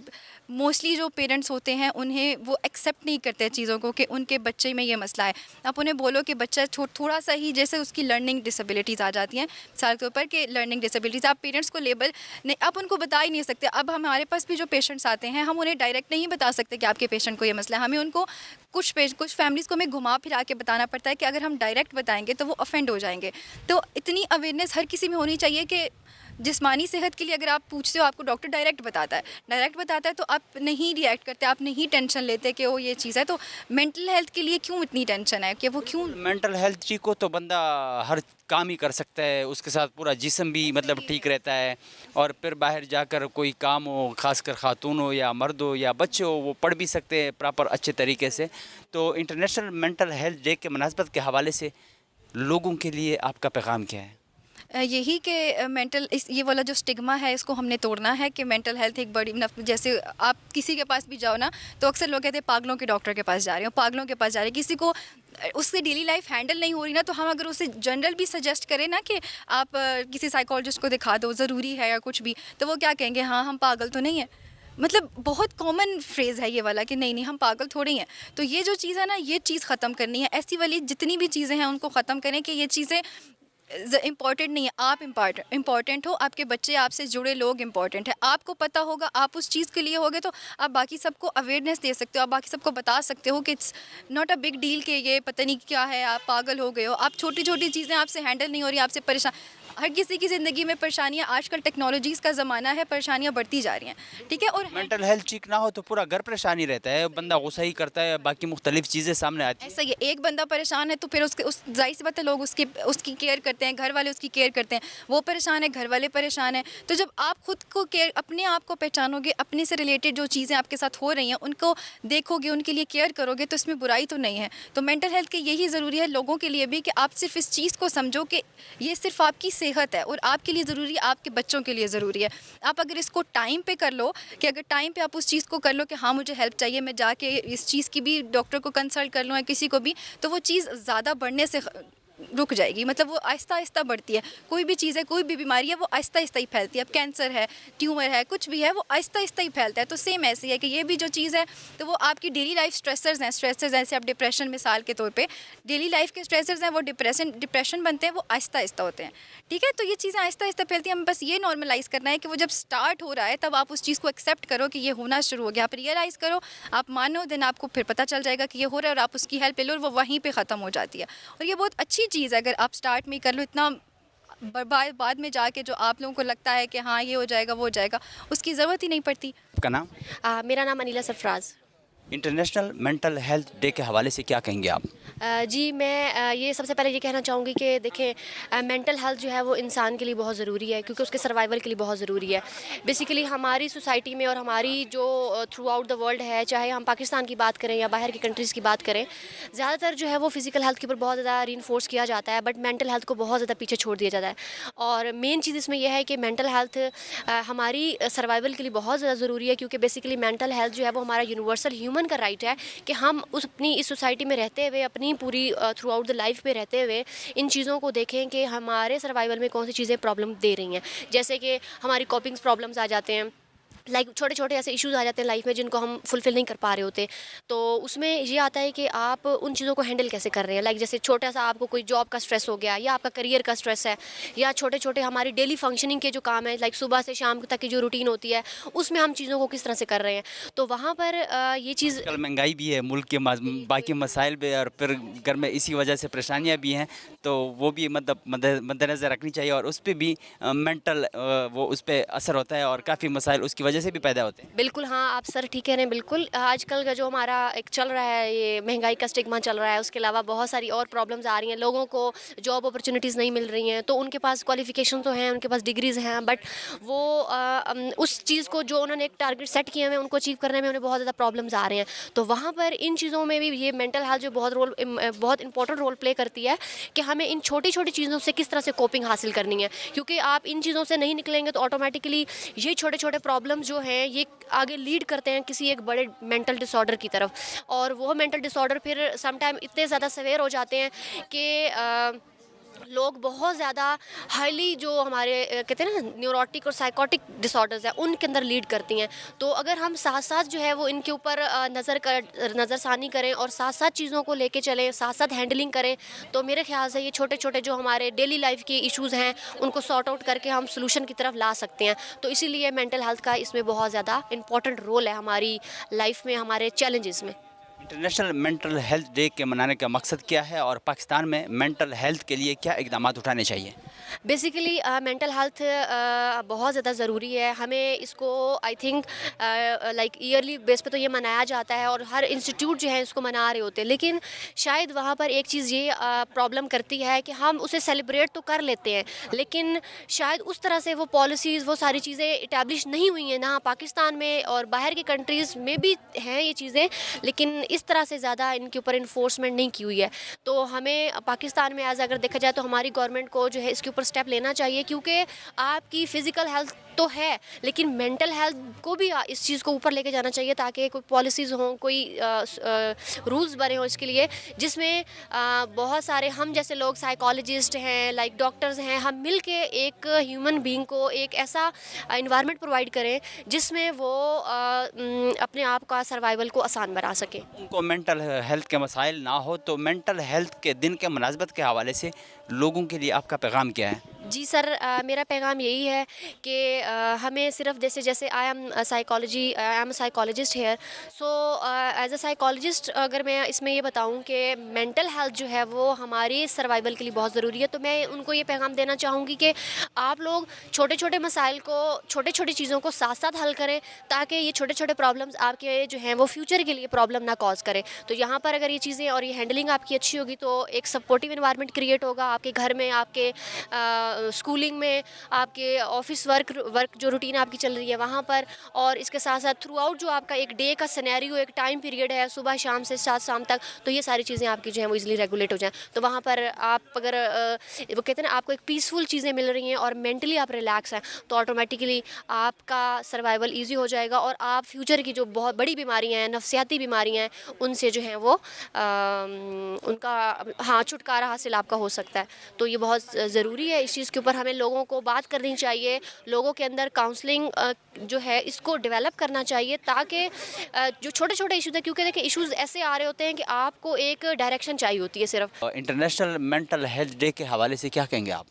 موسٹلی جو پیرنٹس ہوتے ہیں انہیں وہ ایکسیپٹ نہیں کرتے چیزوں کو کہ ان کے بچے میں یہ مسئلہ ہے. آپ انہیں بولو کہ بچہ تھوڑا سا ہی جیسے اس کی لرننگ ڈسیبلٹیز آ جاتی ہیں, مثال کے اوپر کہ لرننگ ڈسیبلٹیز, آپ پیرنٹس کو لیبل نہیں, آپ ان کو بتا ہی نہیں سکتے. اب ہمارے پاس بھی جو پیشنٹس آتے ہیں, ہم انہیں ڈائریکٹ نہیں بتا سکتے کہ آپ کے پیشنٹ کو یہ مسئلہ ہے. ہمیں ان کو کچھ فیملیز کو ہمیں گھما پھرا کے بتانا پڑتا ہے کہ اگر ہم ڈائریکٹ بتائیں گے تو وہ افینڈ ہو جائیں گے. تو اتنی اویئرنیس ہر کسی میں ہونی چاہیے کہ جسمانی صحت کے لیے اگر آپ پوچھتے ہو آپ کو ڈاکٹر ڈائریکٹ بتاتا ہے تو آپ نہیں ریئیکٹ کرتے, آپ نہیں ٹینشن لیتے کہ وہ یہ چیز ہے. تو مینٹل ہیلتھ کے لیے کیوں اتنی ٹینشن ہے, کہ وہ کیوں مینٹل ہیلتھ ٹھیک ہو تو بندہ ہر کام ہی کر سکتا ہے, اس کے ساتھ پورا جسم بھی مطلب ٹھیک رہتا ہے, اور پھر باہر جا کر کوئی کام ہو, خاص کر خاتون ہو یا مرد ہو یا بچے ہو, وہ پڑھ بھی سکتے ہیں پراپر اچھے طریقے سے. تو انٹرنیشنل مینٹل ہیلتھ ڈے کے مناسبت کے حوالے سے لوگوں کے لیے آپ کا پیغام کیا ہے؟ یہی کہ مینٹل یہ والا جو اسٹگما ہے اس کو ہم نے توڑنا ہے, کہ مینٹل ہیلتھ ایک بڑی جیسے آپ کسی کے پاس بھی جاؤ نا تو اکثر لوگ کہتے ہیں پاگلوں کے ڈاکٹر کے پاس جا رہے ہیں, پاگلوں کے پاس جا رہے ہیں. کسی کو اس سے ڈیلی لائف ہینڈل نہیں ہو رہی نا, تو ہم اگر اسے جنرل بھی سجیسٹ کریں نا کہ آپ کسی سائیکالوجسٹ کو دکھا دو, ضروری ہے یا کچھ بھی, تو وہ کیا کہیں گے, ہاں ہم پاگل تو نہیں ہیں. مطلب بہت کامن فریز ہے یہ والا کہ نہیں ہم پاگل تھوڑے ہی ہیں. تو یہ جو چیز ہے نا, یہ چیز ختم کرنی ہے. ایسی والی جتنی بھی چیزیں ہیں ان کو ختم کریں کہ یہ چیزیں امپورٹنٹ نہیں ہے. آپ امپورٹنٹ ہو, آپ کے بچے آپ سے جڑے لوگ امپورٹنٹ ہے. آپ کو پتہ ہوگا, آپ اس چیز کے لیے ہوگے تو آپ باقی سب کو اویئرنیس دے سکتے ہو, آپ باقی سب کو بتا سکتے ہو کہ it's not a big deal کہ یہ پتہ نہیں کیا ہے, آپ پاگل ہو گئے ہو. آپ چھوٹی چھوٹی چیزیں آپ سے ہینڈل نہیں ہو رہی, آپ سے پریشان. ہر کسی کی زندگی میں پریشانیاں, آج کل ٹیکنالوجیز کا زمانہ ہے, پریشانیاں بڑھتی جا رہی ہیں, ٹھیک ہے. اور مینٹل ہیلتھ ٹھیک نہ ہو تو پورا گھر پریشانی رہتا ہے, بندہ غصہ ہی کرتا ہے, باقی مختلف چیزیں سامنے آتی ہیں. ایسا ہی ایک بندہ پریشان ہے تو پھر ظاہر سی بات ہے لوگ اس کی کیئر کرتے ہیں, گھر والے اس کی کیئر کرتے ہیں. وہ پریشان ہے, گھر والے پریشان ہیں. تو جب آپ خود کو اپنے آپ کو پہچانو گے, اپنے سے ریلیٹڈ جو چیزیں آپ کے ساتھ ہو رہی ہیں ان کو دیکھو گے, ان کے لیے کیئر کرو گے, تو اس میں برائی تو نہیں ہے. تو مینٹل ہیلتھ کے یہی ضروری ہے لوگوں کے لیے بھی کہ آپ صرف اس چیز کو سمجھو کہ یہ صرف آپ کی صحت ہے, اور آپ کے لیے ضروری ہے, آپ کے بچوں کے لیے ضروری ہے. آپ اگر اس کو ٹائم پہ کر لو, کہ اگر ٹائم پہ آپ اس چیز کو کر لو کہ ہاں مجھے ہیلپ چاہیے, میں جا کے اس چیز کی بھی ڈاکٹر کو کنسلٹ کر لوں یا کسی کو بھی, تو وہ چیز زیادہ بڑھنے سے رک جائے گی. مطلب وہ آہستہ آہستہ بڑھتی ہے. کوئی بھی چیز ہے, کوئی بھی بیماری ہے, وہ آہستہ آہستہ ہی پھیلتی ہے. اب کینسر ہے, ٹیومر ہے, کچھ بھی ہے, وہ آہستہ آہستہ ہی پھیلتا ہے. تو سیم ایسے ہی ہے کہ یہ بھی جو چیز ہے تو وہ آپ کی ڈیلی لائف اسٹریسرز ہیں. اسٹریسرز ایسے آپ ڈپریشن مثال کے طور پہ ڈیلی لائف کے اسٹریسرز ہیں, وہ ڈپریشن بنتے ہیں, وہ آہستہ آہستہ ہوتے ہیں, ٹھیک ہے. تو یہ چیزیں آہستہ آہستہ پھیلتی ہیں. ہمیں بس یہ نارملائز کرنا ہے کہ وہ جب اسٹارٹ ہو رہا ہے تب آپ اس چیز کو ایکسیپٹ کرو کہ یہ ہونا شروع ہو گیا, آپ ریئلائز کرو, آپ مانو, دین آپ کو پھر پتہ چل جائے گا کہ یہ ہو رہا ہے, اور آپ اس کی ہیلپ لے لو, اور وہ وہیں پہ ختم ہو جاتی ہے. اور یہ بہت اچھی چیز ہے اگر آپ اسٹارٹ میں کر لو. اتنا بعد میں جا کے جو آپ لوگوں کو لگتا ہے کہ ہاں یہ ہو جائے گا وہ ہو جائے گا, اس کی ضرورت ہی نہیں پڑتی. آپ کا نام؟ میرا نام انیلا سرفراز. انٹرنیشنل مینٹل ہیلتھ ڈے کے حوالے سے کیا کہیں گے آپ؟ جی میں یہ سب سے پہلے یہ کہنا چاہوں گی کہ دیکھیں مینٹل ہیلتھ جو ہے وہ انسان کے لیے بہت ضروری ہے, کیونکہ اس کے سروائیول کے لیے بہت ضروری ہے. بیسیکلی ہماری سوسائٹی میں اور ہماری جو تھرو آؤٹ دا ورلڈ ہے, چاہے ہم پاکستان کی بات کریں یا باہر کی کنٹریز کی بات کریں, زیادہ تر جو ہے وہ فزیکل ہیلتھ کے اوپر بہت زیادہ ری انفورس کیا جاتا ہے, بٹ مینٹل ہیلتھ کو بہت زیادہ پیچھے چھوڑ دیا جاتا ہے. اور مین چیز اس میں یہ ہے کہ مینٹل ہیلتھ ہماری سروائیول کے لیے بہت زیادہ ضروری ہے, کیونکہ بیسیکلی مینٹل ہیلتھ جو ہے وہ ہمارا یونیورسل ہیومن کا رائٹ ہے کہ ہم اپنی اس سوسائٹی میں رہتے ہوئے, اپنی پوری تھرو آؤٹ دا لائف پہ رہتے ہوئے ان چیزوں کو دیکھیں کہ ہمارے سروائیول میں کون سی چیزیں پرابلم دے رہی ہیں. جیسے کہ ہماری کوپنگس پرابلمس آ جاتے ہیں, لائک چھوٹے چھوٹے ایسے ایشوز آ جاتے ہیں لائف میں جن کو ہم فلفل نہیں کر پا رہے ہوتے. تو اس میں یہ آتا ہے کہ آپ ان چیزوں کو ہینڈل کیسے کر رہے ہیں. لائک جیسے چھوٹا سا آپ کو کوئی جاب کا اسٹریس ہو گیا, یا آپ کا کریئر کا اسٹریس ہے, یا چھوٹے چھوٹے ہماری ڈیلی فنکشننگ کے جو کام ہیں, لائک صبح سے شام تک کی جو روٹین ہوتی ہے, اس میں ہم چیزوں کو کس طرح سے کر رہے ہیں. تو وہاں پر یہ چیز, کل مہنگائی بھی ہے, ملک کے باقی مسائل بھی, اور پھر گھر میں اسی وجہ سے پریشانیاں بھی ہیں, تو وہ بھی مد نظر رکھنی چاہیے, اور اس پہ بھی مینٹل وہ اس پہ اثر ہوتا ہے, اور کافی مسائل اس کی وجہ سے بھی پیدا ہوتے ہیں. بالکل ہاں آپ سر ٹھیک کہہ رہے ہیں. بالکل آج کل کا جو ہمارا ایک چل رہا ہے, یہ مہنگائی کا اسٹگما چل رہا ہے, اس کے علاوہ بہت ساری اور پرابلمز آ رہی ہیں. لوگوں کو جاب اپرچونیٹیز نہیں مل رہی ہیں, تو ان کے پاس کوالیفیکیشن تو ہیں, ان کے پاس ڈگریز ہیں, بٹ وہ اس چیز کو جو انہوں نے ایک ٹارگیٹ سیٹ کیے ہیں, ان کو اچیو کرنے میں انہیں بہت زیادہ پرابلمز آ رہے ہیں. تو وہاں پر ان چیزوں میں بھی یہ مینٹل ہیلتھ جو بہت امپورٹنٹ رول پلے کرتی ہے کہ ہمیں ان چھوٹی چھوٹی چیزوں سے کس طرح سے کوپنگ حاصل کرنی ہے. کیونکہ آپ ان چیزوں سے نہیں نکلیں گے تو آٹومیٹکلی یہ چھوٹے چھوٹے پرابلمز جو ہیں یہ آگے لیڈ کرتے ہیں کسی ایک بڑے مینٹل ڈس آرڈر کی طرف, اور وہ مینٹل ڈس آرڈر پھر سم ٹائم اتنے زیادہ سویئر ہو جاتے ہیں کہ لوگ بہت زیادہ ہائیلی جو ہمارے کہتے ہیں نا نیوروٹک اور سائیکوٹک ڈس آرڈرز ہیں ان کے اندر لیڈ کرتی ہیں. تو اگر ہم ساتھ ساتھ جو ہے وہ ان کے اوپر نظر ثانی کریں, اور ساتھ ساتھ چیزوں کو لے کے چلیں, ساتھ ساتھ ہینڈلنگ کریں, تو میرے خیال سے یہ چھوٹے چھوٹے جو ہمارے ڈیلی لائف کے ایشوز ہیں ان کو سارٹ آؤٹ کر کے ہم سلوشن کی طرف لا سکتے ہیں. تو اسی لیے مینٹل ہیلتھ کا اس میں بہت زیادہ امپورٹنٹ رول ہے ہماری لائف میں, ہمارے چیلنجز میں. انٹرنیشنل مینٹل ہیلتھ ڈے کے منانے کا مقصد کیا ہے اور پاکستان میں مینٹل ہیلتھ کے لیے کیا اقدامات اٹھانے چاہیے؟ بیسیکلی مینٹل ہیلتھ بہت زیادہ ضروری ہے. ہمیں اس کو آئی تھنک لائک ایئرلی بیس پہ تو یہ منایا جاتا ہے اور ہر انسٹیٹیوٹ جو ہے اس کو منا رہے ہوتے ہیں, لیکن شاید وہاں پر ایک چیز یہ پرابلم کرتی ہے کہ ہم اسے سیلیبریٹ تو کر لیتے ہیں, لیکن شاید اس طرح سے وہ پالیسیز وہ ساری چیزیں اسٹیبلش نہیں ہوئی ہیں. نہ پاکستان میں اور باہر کی کنٹریز میں بھی ہیں یہ چیزیں, لیکن اس طرح سے زیادہ ان کے اوپر انفورسمنٹ نہیں کی ہوئی ہے. تو ہمیں پاکستان میں ایز اگر دیکھا جائے تو ہماری گورنمنٹ کو جو ہے اس کے اوپر اسٹیپ لینا چاہیے, کیونکہ آپ کی فزیکل ہیلتھ تو ہے لیکن مینٹل ہیلتھ کو بھی اس چیز کو اوپر لے کے جانا چاہیے, تاکہ کوئی پالیسیز ہوں, کوئی رولز بنے ہوں اس کے لیے, جس میں بہت سارے ہم جیسے لوگ سائیکالوجسٹ ہیں, لائک ڈاکٹرز ہیں, ہم مل کے ایک ہیومن بینگ کو ایک ایسا انوائرمنٹ پرووائڈ کریں جس میں وہ اپنے آپ کا سروائیول کو آسان بنا سکیں. ان کو مینٹل ہیلتھ کے مسائل نہ ہو, تو مینٹل ہیلتھ کے دن کے مناسبت کے حوالے سے لوگوں کے لیے آپ کا پیغام کیا ہے؟ جی سر, میرا پیغام یہی ہے کہ ہمیں صرف جیسے I am psychologist here, so as a psychologist اگر میں اس میں یہ بتاؤں کہ مینٹل ہیلتھ جو ہے وہ ہماری سروائیول کے لیے بہت ضروری ہے, تو میں ان کو یہ پیغام دینا چاہوں گی کہ آپ لوگ چھوٹے چھوٹے مسائل کو, چھوٹی چھوٹی چیزوں کو ساتھ ساتھ حل کریں, تاکہ یہ چھوٹے چھوٹے پرابلمس آپ کے جو ہیں وہ فیوچر کے لیے پرابلم نہ کاز کریں. تو یہاں پر اگر یہ چیزیں اور یہ ہینڈلنگ آپ کی اچھی ہوگی تو ایک سپورٹیو انوائرمنٹ کریٹ ہوگا آپ کے گھر میں, آپ کے اسکولنگ میں, آپ کے آفس ورک جو روٹین آپ کی چل رہی ہے وہاں پر, اور اس کے ساتھ ساتھ تھرو آؤٹ جو آپ کا ایک ڈے کا سینیریو, ایک ٹائم پیریڈ ہے صبح شام سے شام تک, تو یہ ساری چیزیں آپ کی جو ہیں وہ ایزیلی ریگولیٹ ہو جائیں. تو وہاں پر آپ اگر وہ کہتے ہیں نا آپ کو ایک پیسفل چیزیں مل رہی ہیں اور مینٹلی آپ ریلیکس ہیں, تو آٹومیٹیکلی آپ کا سروائیول ایزی ہو جائے گا, اور آپ فیوچر کی جو بہت بڑی بیماریاں ہیں, نفسیاتی بیماریاں ہیں, ان سے جو ہیں وہ ان کا چھٹکارا حاصل آپ کا ہو سکتا ہے. تو یہ بہت ضروری ہے, اس چیز کے اوپر ہمیں لوگوں کو بات کرنی چاہیے, لوگوں کے اندر کاؤنسلنگ جو ہے اس کو ڈیولپ کرنا چاہیے, تاکہ جو چھوٹے چھوٹے ایشوز ہیں, کیونکہ دیکھیں ایشوز ایسے آ رہے ہوتے ہیں کہ آپ کو ایک ڈائریکشن چاہیے ہوتی ہے صرف. انٹرنیشنل مینٹل ہیلتھ ڈے کے حوالے سے کیا کہیں گے آپ؟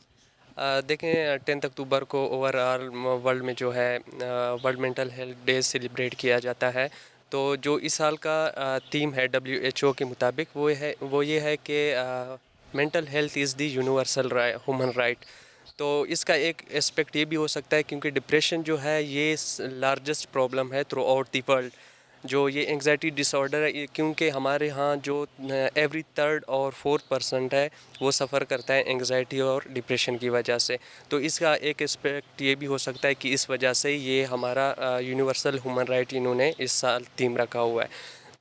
دیکھیں 10 اکتوبر کو اوور آل ورلڈ میں جو ہے world mental health day celebrate کیا جاتا ہے. تو جو اس سال کا تھیم ہے WHO کے مطابق وہ یہ ہے کہ mental health is the universal human right. تو اس کا ایک اسپیکٹ یہ بھی ہو سکتا ہے کیونکہ ڈپریشن جو ہے یہ لارجسٹ پرابلم ہے تھرو آؤٹ دی ورلڈ. جو یہ انگزائٹی ڈس آرڈر ہے, کیونکہ ہمارے ہاں جو ایوری 3rd اور 4th% ہے وہ سفر کرتا ہے انگزائٹی اور ڈپریشن کی وجہ سے. تو اس کا ایک اسپیکٹ یہ بھی ہو سکتا ہے کہ اس وجہ سے یہ ہمارا یونیورسل ہیومن رائٹ انہوں نے اس سال تھیم رکھا ہوا ہے.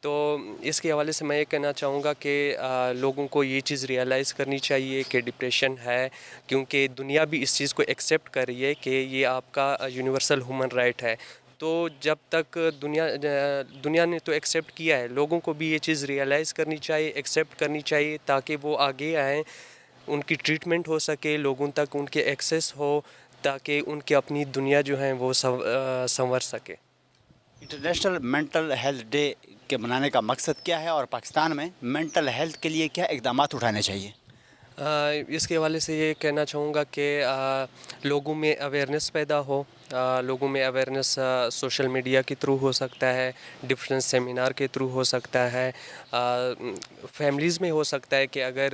تو اس کے حوالے سے میں یہ کہنا چاہوں گا کہ لوگوں کو یہ چیز ریئلائز کرنی چاہیے کہ ڈپریشن ہے, کیونکہ دنیا بھی اس چیز کو ایکسیپٹ کر رہی ہے کہ یہ آپ کا یونیورسل ہیومن رائٹ ہے. تو جب تک دنیا نے تو ایکسیپٹ کیا ہے, لوگوں کو بھی یہ چیز ریئلائز کرنی چاہیے, ایکسیپٹ کرنی چاہیے, تاکہ وہ آگے آئیں, ان کی ٹریٹمنٹ ہو سکے, لوگوں تک ان کے ایکسیس ہو, تاکہ ان کی اپنی دنیا جو ہے وہ سنور سکے. انٹرنیشنل مینٹل ہیلتھ ڈے کے منانے کا مقصد کیا ہے اور پاکستان میں مینٹل ہیلتھ کے لیے کیا اقدامات اٹھانے چاہیے؟ اس کے حوالے سے یہ کہنا چاہوں گا کہ لوگوں میں اویئرنیس پیدا ہو. لوگوں میں اویئرنیس سوشل میڈیا کے تھرو ہو سکتا ہے, ڈفرینٹ سیمینار کے تھرو ہو سکتا ہے, فیملیز میں ہو سکتا ہے کہ اگر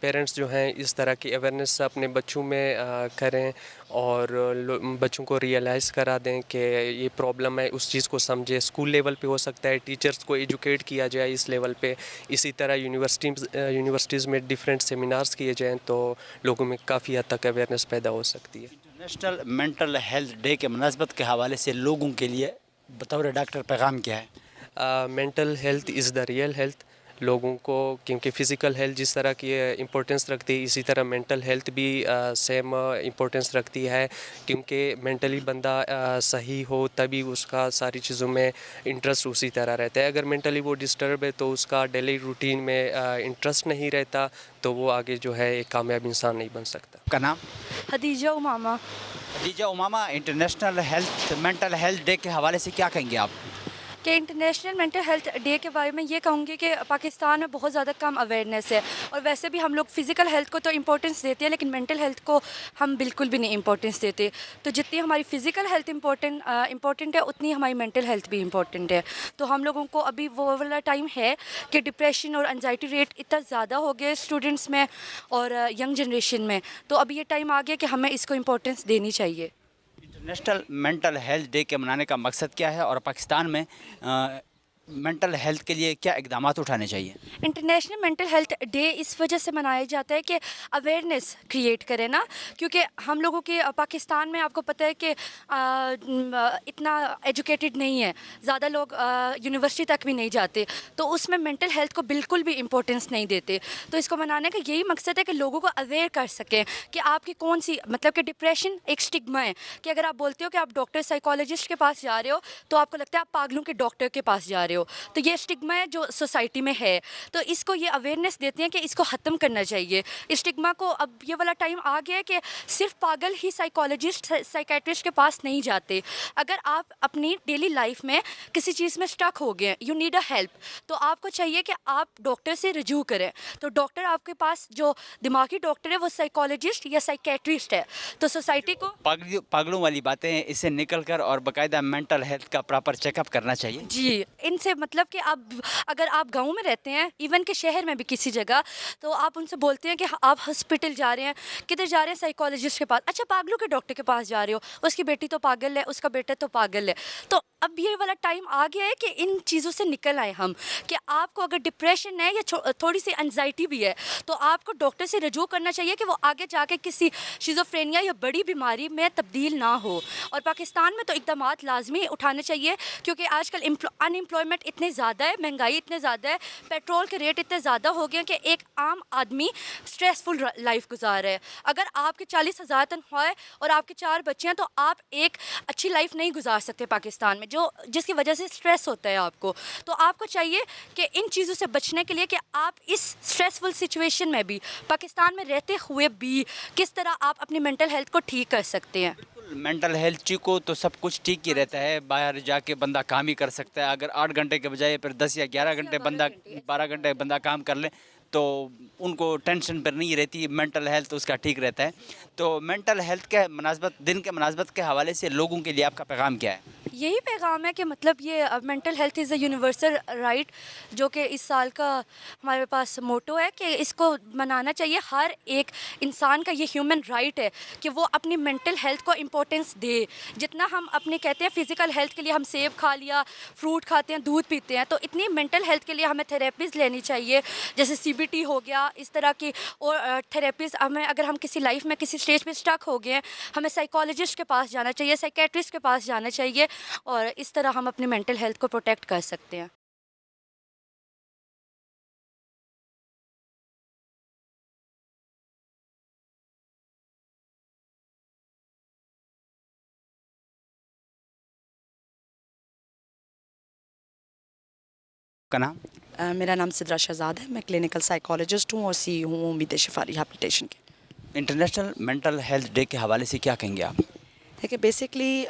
پیرنٹس جو ہیں اس طرح کی اویئرنیس اپنے بچوں میں کریں اور بچوں کو ریئلائز کرا دیں کہ یہ پرابلم ہے, اس چیز کو سمجھے. اسکول لیول پہ ہو سکتا ہے, ٹیچرز کو ایجوکیٹ کیا جائے اس لیول پہ. اسی طرح یونیورسٹیز میں ڈفرینٹ سیمینارز کیے جائیں تو لوگوں میں کافی حد تک اویئرنیس پیدا ہو سکتی ہے. انٹرنیشنل مینٹل ہیلتھ ڈے کے مناسبت کے حوالے سے لوگوں کے لیے بطور ڈاکٹر پیغام کیا ہے؟ Mental health is the real health. لوگوں کو, کیونکہ فزیکل ہیلتھ جس طرح کی امپورٹنس رکھتی ہے, اسی طرح مینٹل ہیلتھ بھی سیم امپورٹنس رکھتی ہے, کیونکہ مینٹلی بندہ صحیح ہو تبھی اس کا ساری چیزوں میں انٹرسٹ اسی طرح رہتا ہے. اگر مینٹلی وہ ڈسٹرب ہے تو اس کا ڈیلی روٹین میں انٹرسٹ نہیں رہتا, تو وہ آگے جو ہے ایک کامیاب انسان نہیں بن سکتا. کا نام؟ خدیجہ امامہ. خدیجہ امامہ, انٹرنیشنل مینٹل ہیلتھ ڈے کے حوالے سے کیا کہیں گے آپ؟ کہ انٹرنیشنل مینٹل ہیلتھ ڈے کے بارے میں یہ کہوں گی کہ پاکستان میں بہت زیادہ کم اویئرنیس ہے، اور ویسے بھی ہم لوگ فزیکل ہیلتھ کو تو امپورٹنس دیتے ہیں لیکن مینٹل ہیلتھ کو ہم بالکل بھی نہیں امپورٹنس دیتے. تو جتنی ہماری فزیکل ہیلتھ امپورٹنٹ ہے اتنی ہماری مینٹل ہیلتھ بھی امپورٹنٹ ہے. تو ہم لوگوں کو ابھی وہ والا ٹائم ہے کہ ڈپریشن اور انزائٹی ریٹ اتنا زیادہ ہو گیا اسٹوڈنٹس میں اور ینگ جنریشن میں، تو ابھی یہ ٹائم آ گیا کہ ہمیں اس کو امپورٹنس دینی چاہیے. انٹرنیشنل مینٹل ہیلتھ ڈے کے منانے کا مقصد کیا ہے اور پاکستان میں مینٹل ہیلتھ کے لیے کیا اقدامات اٹھانے چاہیے؟ انٹرنیشنل مینٹل ہیلتھ ڈے اس وجہ سے منایا جاتا ہے کہ اویئرنیس کریٹ کرے نا، کیونکہ ہم لوگوں کے پاکستان میں آپ کو پتہ ہے کہ اتنا ایجوکیٹڈ نہیں ہے، زیادہ لوگ یونیورسٹی تک بھی نہیں جاتے، تو اس میں مینٹل ہیلتھ کو بالکل بھی امپورٹنس نہیں دیتے. تو اس کو منانے کا یہی مقصد ہے کہ لوگوں کو اویئر کر سکیں کہ آپ کی کون سی مطلب کہ ڈپریشن ایک اسٹگما ہے کہ اگر آپ بولتے ہو کہ آپ ڈاکٹر سائیکالوجسٹ کے پاس جا رہے ہو تو آپ کو لگتا ہے آپ پاگلوں کے ڈاکٹر کے پاس جا رہے ہو. تو یہ اسٹگما ہے جو سوسائٹی میں ہے، تو اس کو یہ اویئرنیس دیتے ہیں کہ اس کو ختم کرنا چاہیے. اسٹگما کو اب یہ والا ٹائم آ گیا ہے کہ صرف پاگل ہی سائیکالوجسٹ سائیکیٹرسٹ کے پاس نہیں جاتے. اگر آپ اپنی ڈیلی لائف میں کسی چیز میں اسٹک ہو گئے، یو نیڈ اے ہیلپ، تو آپ کو چاہیے کہ آپ ڈاکٹر سے رجوع کریں. تو ڈاکٹر آپ کے پاس جو دماغی ڈاکٹر ہے وہ سائیکالوجسٹ یا سائیکیٹرسٹ ہے. تو سوسائٹی کو پاگلوں والی باتیں اس سے نکل کر اور باقاعدہ مینٹل ہیلتھ کا پراپر چیک اپ کرنا چاہیے. جی، ان سے مطلب کہ آپ اگر آپ گاؤں میں رہتے ہیں، ایون کہ شہر میں بھی کسی جگہ، تو آپ ان سے بولتے ہیں کہ آپ ہاسپٹل جا رہے ہیں، کدھر جا رہے ہیں؟ سائیکالوجسٹ کے پاس. اچھا، پاگلوں کے ڈاکٹر کے پاس جا رہے ہو، اس کی بیٹی تو پاگل ہے، اس کا بیٹا تو پاگل ہے. تو اب یہ والا ٹائم آ گیا ہے کہ ان چیزوں سے نکل آئے ہم، کہ آپ کو اگر ڈپریشن ہے یا تھوڑی سی انزائٹی بھی ہے تو آپ کو ڈاکٹر سے رجوع کرنا چاہیے کہ وہ آگے جا کے کسی شیزوفرینیا یا بڑی بیماری میں تبدیل نہ ہو. اور پاکستان میں تو اقدامات لازمی اٹھانے چاہیے، کیونکہ آج کل ان امپلائمنٹ اتنے زیادہ ہے، مہنگائی اتنے زیادہ ہے، پیٹرول کے ریٹ اتنے زیادہ ہو گئے ہیں کہ ایک عام آدمی اسٹریسفل لائف گزار رہا ہے. اگر آپ کے 40,000 تنخواہ ہے اور آپ کے 4 بچے ہیں تو آپ ایک اچھی لائف نہیں گزار سکتے پاکستان میں، جس کی وجہ سے اسٹریس ہوتا ہے آپ کو. تو آپ کو چاہیے کہ ان چیزوں سے بچنے کے لیے کہ آپ اس اسٹریسفل سچویشن میں بھی، پاکستان میں رہتے ہوئے بھی، کس طرح آپ اپنی مینٹل ہیلتھ کو ٹھیک کر سکتے ہیں. مینٹل ہیلتھ ٹھیک ہو تو سب کچھ ٹھیک ہی رہتا ہے، باہر جا کے بندہ کام ہی کر سکتا ہے. اگر 8 گھنٹے کے بجائے پھر 10 یا 11 گھنٹے 12 گھنٹے بندہ کام کر لے تو ان کو ٹینشن پر نہیں رہتی، مینٹل ہیلتھ اس کا ٹھیک رہتا ہے. تو مینٹل ہیلتھ کے دن کے مناسبت کے حوالے سے لوگوں کے لیے آپ کا پیغام کیا ہے؟ یہی پیغام ہے کہ مطلب یہ mental health is a universal right, جو کہ اس سال کا ہمارے پاس موٹو ہے کہ اس کو منانا چاہیے. ہر ایک انسان کا یہ ہیومن رائٹ ہے کہ وہ اپنی مینٹل ہیلتھ کو امپورٹنس دے. جتنا ہم اپنے کہتے ہیں فزیکل ہیلتھ کے لیے ہم سیب کھا لیا، فروٹ کھاتے ہیں، دودھ پیتے ہیں، تو اتنی مینٹل ہیلتھ کے لیے ہمیں تھراپیز لینی چاہیے، جیسے CBT ہو گیا، اس طرح کی اور تھراپیز. ہمیں اگر ہم کسی لائف میں کسی اسٹیج پہ اسٹک ہو گئے ہیں، ہمیں سائیکالوجسٹ کے پاس جانا چاہیے، سائیکیٹرسٹ کے پاس جانا چاہیے، اور اس طرح ہم اپنی مینٹل ہیلتھ کو پروٹیکٹ کر سکتے ہیں. کا نام؟ میرا نام سدرا شہزاد ہے، میں کلینکل سائیکالوجسٹ ہوں اور CEO ہوں امید شفا ریہیبلیٹیشن کے. انٹرنیشنل مینٹل ہیلتھ ڈے کے حوالے سے کیا کہیں گے آپ؟ دیکھیں، بیسکلی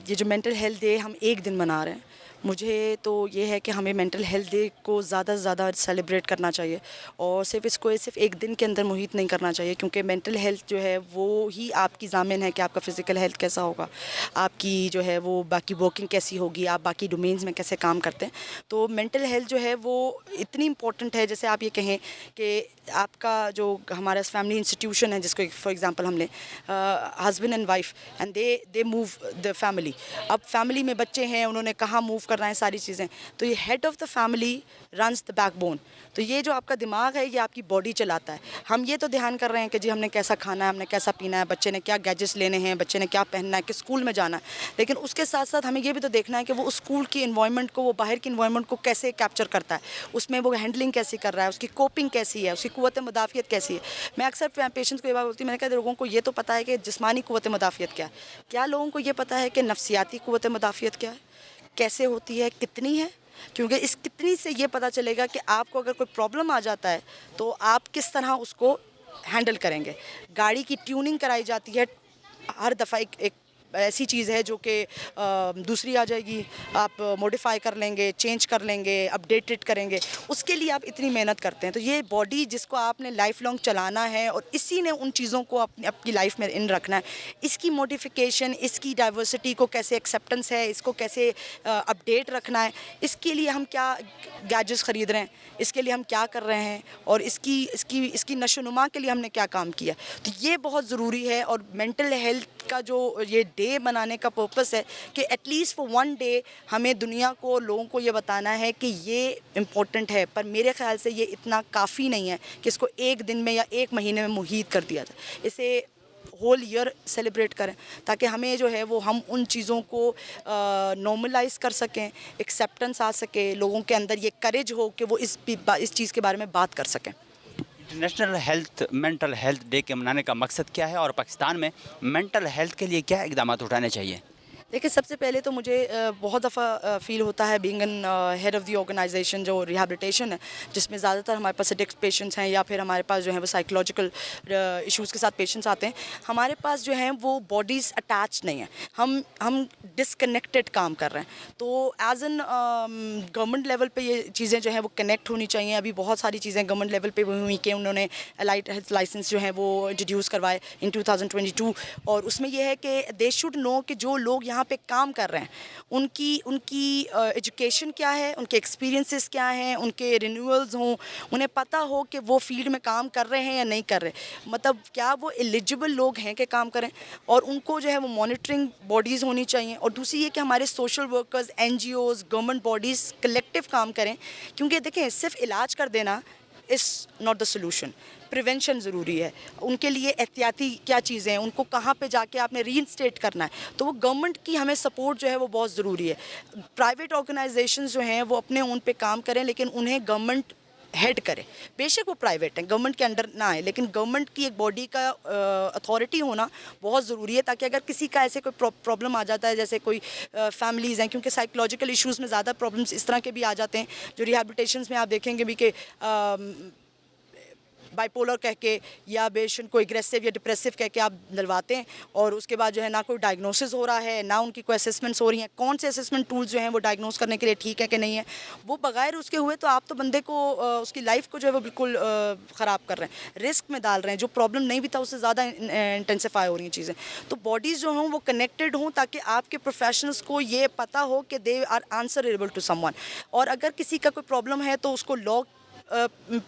یہ جو مینٹل ہیلتھ ڈے ہم ایک دن منا رہے ہیں، مجھے تو یہ ہے کہ ہمیں مینٹل ہیلتھ ڈے کو زیادہ سے زیادہ سیلیبریٹ کرنا چاہیے، اور صرف اس کو ایک دن کے اندر محیط نہیں کرنا چاہیے، کیونکہ مینٹل ہیلتھ جو ہے وہ ہی آپ کی ضامن ہے کہ آپ کا فزیکل ہیلتھ کیسا ہوگا، آپ کی جو ہے وہ باقی ورکنگ کیسی ہوگی، آپ باقی ڈومینز میں کیسے کام کرتے ہیں. تو مینٹل ہیلتھ جو ہے وہ اتنی امپورٹنٹ ہے، جیسے آپ یہ کہیں کہ آپ کا جو ہمارا فیملی انسٹیٹیوشن ہے، جس کو فار ایگزامپل ہم لیں husband and wife and they move the family. اب فیملی میں بچے ہیں، انہوں نے کہاں موو کرنا ہے، ساری چیزیں. تو یہ head of the family runs the backbone. تو یہ جو آپ کا دماغ ہے یہ آپ کی باڈی چلاتا ہے. ہم یہ تو دھیان کر رہے ہیں کہ جی ہم نے کیسا کھانا ہے، ہم نے کیسا پینا ہے، بچے نے کیا گیجٹس لینے ہیں، بچے نے کیا پہننا ہے، کس اسکول میں جانا ہے. لیکن اس کے ساتھ ساتھ ہمیں یہ بھی تو دیکھنا ہے کہ وہ اسکول کی انوائرمنٹ کو، وہ باہر کی انوائرمنٹ کو کیسے کیپچر کرتا ہے، اس میں وہ ہینڈلنگ کیسی کر رہا ہے، اس کی کوپنگ کیسی ہے، اس کی قوت مدافعت کیسی ہے. میں اکثر پیشنٹس کو یہ بات بولتی ہوں، میں نے کہا لوگوں کو یہ تو پتہ ہے کہ جسمانی قوت مدافعت کیا ہے، کیا لوگوں کو یہ پتہ ہے کہ نفسیاتی قوت مدافعت کیا ہے، کیسے ہوتی ہے، کتنی ہے. کیونکہ اس کتنی سے یہ پتہ چلے گا کہ آپ کو اگر کوئی پرابلم آ جاتا ہے تو آپ کس طرح اس کو ہینڈل کریں گے. گاڑی کی ٹیوننگ کرائی جاتی ہے ہر دفعہ ایک ایسی چیز ہے جو کہ دوسری آ جائے گی, آپ موڈیفائی کر لیں گے, چینج کر لیں گے, اپڈیٹڈ کریں گے, اس کے لیے آپ اتنی محنت کرتے ہیں. تو یہ باڈی جس کو آپ نے لائف لانگ چلانا ہے اور اسی نے ان چیزوں کو اپنی لائف میں ان رکھنا ہے, اس کی موڈیفیکیشن, اس کی ڈائیورسٹی کو کیسے ایکسیپٹنس ہے, اس کو کیسے اپڈیٹ رکھنا ہے, اس کے لیے ہم کیا گیجٹس خرید رہے ہیں, اس کے لیے ہم کیا کر رہے ہیں, اور اس کی نشو و نما کے لیے ہم نے کیا کام کیا. تو یہ بہت ضروری ہے. اور مینٹل ہیلتھ کا جو یہ ڈے منانے کا پرپس ہے کہ at least for one day ہمیں دنیا کو, لوگوں کو یہ بتانا ہے کہ یہ امپورٹنٹ ہے. پر میرے خیال سے یہ اتنا کافی نہیں ہے کہ اس کو ایک دن میں یا ایک مہینے میں محیط کر دیا جائے. اسے ہول ایئر سیلیبریٹ کریں تاکہ ہمیں جو ہے وہ ہم ان چیزوں کو نارملائز کر سکیں, ایکسیپٹنس آ سکے, لوگوں کے اندر یہ کریج ہو کہ وہ اس چیز کے بارے میں بات کر سکیں. انٹرنیشنل مینٹل ہیلتھ ڈے کے منانے کا مقصد کیا ہے اور پاکستان میں مینٹل ہیلتھ کے لیے کیا اقدامات اٹھانے چاہیے؟ دیکھیں, سب سے پہلے تو مجھے بہت دفعہ فیل ہوتا ہے being an head of the organization جو ریہیبلیٹیشن ہے, جس میں زیادہ تر ہمارے پاس ایڈکٹ پیشنٹس ہیں یا پھر ہمارے پاس جو ہے وہ سائیکولوجیکل ایشوز کے ساتھ پیشنٹس آتے ہیں. ہمارے پاس جو ہیں وہ باڈیز اٹیچ نہیں ہیں, ہم ڈسکنیکٹڈ کام کر رہے ہیں. تو ایز این گورنمنٹ لیول پہ یہ چیزیں جو ہیں وہ کنیکٹ ہونی چاہیے. ابھی بہت ساری چیزیں گورنمنٹ لیول پہ ہوئی کہ انہوں نے الائٹ ہیلتھ لائسنس جو ہیں وہ انٹروڈیوس کروائے ان 2022, اور اس میں یہ ہے کہ دے شوڈ نو کہ جو لوگ یہاں پہ کام کر رہے ہیں ان کی ایجوکیشن کیا ہے, ان کے ایکسپیرینسز کیا ہیں, ان کے رینیولز ہوں, انہیں پتہ ہو کہ وہ فیلڈ میں کام کر رہے ہیں یا نہیں کر رہے, مطلب کیا وہ ایلیجبل لوگ ہیں کہ کام کریں, اور ان کو جو ہے وہ مانیٹرنگ باڈیز ہونی چاہیے. اور دوسری یہ کہ ہمارے social workers, NGOs, government bodies collective کام کریں, کیونکہ دیکھیں صرف علاج کر دینا is not the solution. Prevention ضروری ہے. ان کے لیے احتیاطی کیا چیزیں ہیں, ان کو کہاں پہ جا کے آپ نے ری انسٹیٹ کرنا ہے, تو وہ گورنمنٹ کی ہمیں سپورٹ جو ہے وہ بہت ضروری ہے. پرائیویٹ آرگنائزیشنز جو ہیں وہ اپنے اون پہ کام کریں, لیکن انہیں گورنمنٹ ہیڈ کرے. بے شک وہ پرائیویٹ ہیں, گورنمنٹ کے انڈر نہ آئے, لیکن گورنمنٹ کی ایک باڈی کا اتھارٹی ہونا بہت ضروری ہے, تاکہ اگر کسی کا ایسے کوئی پرابلم آ جاتا ہے, جیسے کوئی فیملیز ہیں, کیونکہ سائیکولوجیکل ایشوز میں زیادہ پرابلمس اس طرح کے بھی آ جاتے ہیں, جو ریہیبلیٹیشنز میں آپ دیکھیں گے بھی کہ بائی پولر کہہ کے یا پیشنٹ کو اگریسو یا ڈپریسو کہہ کے آپ دلواتے ہیں, اور اس کے بعد جو ہے نہ کوئی ڈائگنوسس ہو رہا ہے, نہ ان کی کوئی اسسمنٹس ہو رہی ہیں. کون سے اسسمنٹ ٹولز جو ہیں وہ ڈائگنوز کرنے کے لیے ٹھیک ہے کہ نہیں ہے, وہ بغیر اس کے ہوئے تو آپ تو بندے کو اس کی لائف کو جو ہے وہ بالکل خراب کر رہے ہیں, رسک میں ڈال رہے ہیں. جو پرابلم نہیں بھی تھا اس سے زیادہ انٹینسیفائی ہو رہی ہیں چیزیں. تو باڈیز جو ہوں وہ کنیکٹڈ ہوں, تاکہ آپ کے پروفیشنلس کو یہ پتہ ہو کہ they are answerable to someone. اور اگر کسی کا کوئی پرابلم ہے تو اس کو لاء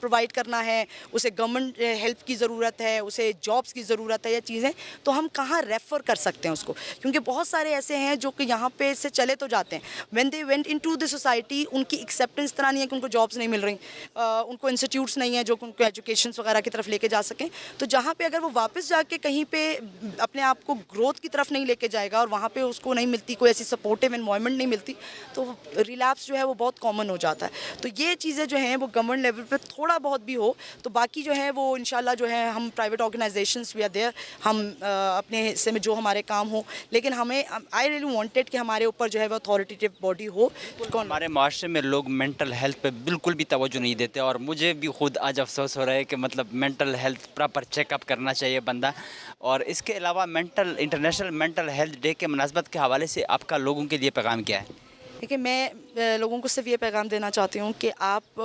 پرووائڈ کرنا ہے, اسے گورنمنٹ ہیلپ کی ضرورت ہے, اسے جابس کی ضرورت ہے یا چیزیں, تو ہم کہاں ریفر کر سکتے ہیں اس کو, کیونکہ بہت سارے ایسے ہیں جو کہ یہاں پہ سے چلے تو جاتے ہیں. When they went into the society, ان کی ایکسیپٹنس طرح نہیں ہے کہ ان کو جابس نہیں مل رہی, ان کو انسٹیٹیوٹس نہیں ہیں جو ان کو ایجوکیشنس وغیرہ کی طرف لے کے جا سکیں. تو جہاں پہ اگر وہ واپس جا کے کہیں پہ اپنے آپ کو گروتھ کی طرف نہیں لے کے جائے گا, اور وہاں پہ اس کو نہیں ملتی کوئی ایسی سپورٹیو انوائرمنٹ نہیں ملتی, تو ریلیپس جو ہے وہ بہت کامن ہو جاتا ہے. تو یہ چیزیں جو ہیں وہ گورنمنٹ لیول پہ تھوڑا بہت بھی ہو, تو باقی جو ہے وہ انشاءاللہ جو ہے ہم private organizations we are there, ہم اپنے حصے میں جو ہمارے کام ہوں, لیکن ہمیں آئی ریئلی وانٹیڈ کہ ہمارے اوپر جو ہے وہ اتھارٹیو باڈی ہو. ہمارے معاشرے میں لوگ مینٹل ہیلتھ پہ بالکل بھی توجہ نہیں دیتے, اور مجھے بھی خود آج افسوس ہو رہا ہے کہ مطلب mental health proper check up کرنا چاہیے بندہ. اور اس کے علاوہ انٹرنیشنل مینٹل ہیلتھ ڈے کے مناسبت کے حوالے سے آپ کا لوگوں کے لیے پیغام کیا ہے؟ دیکھیے, میں لوگوں کو صرف یہ پیغام دینا چاہتی ہوں کہ آپ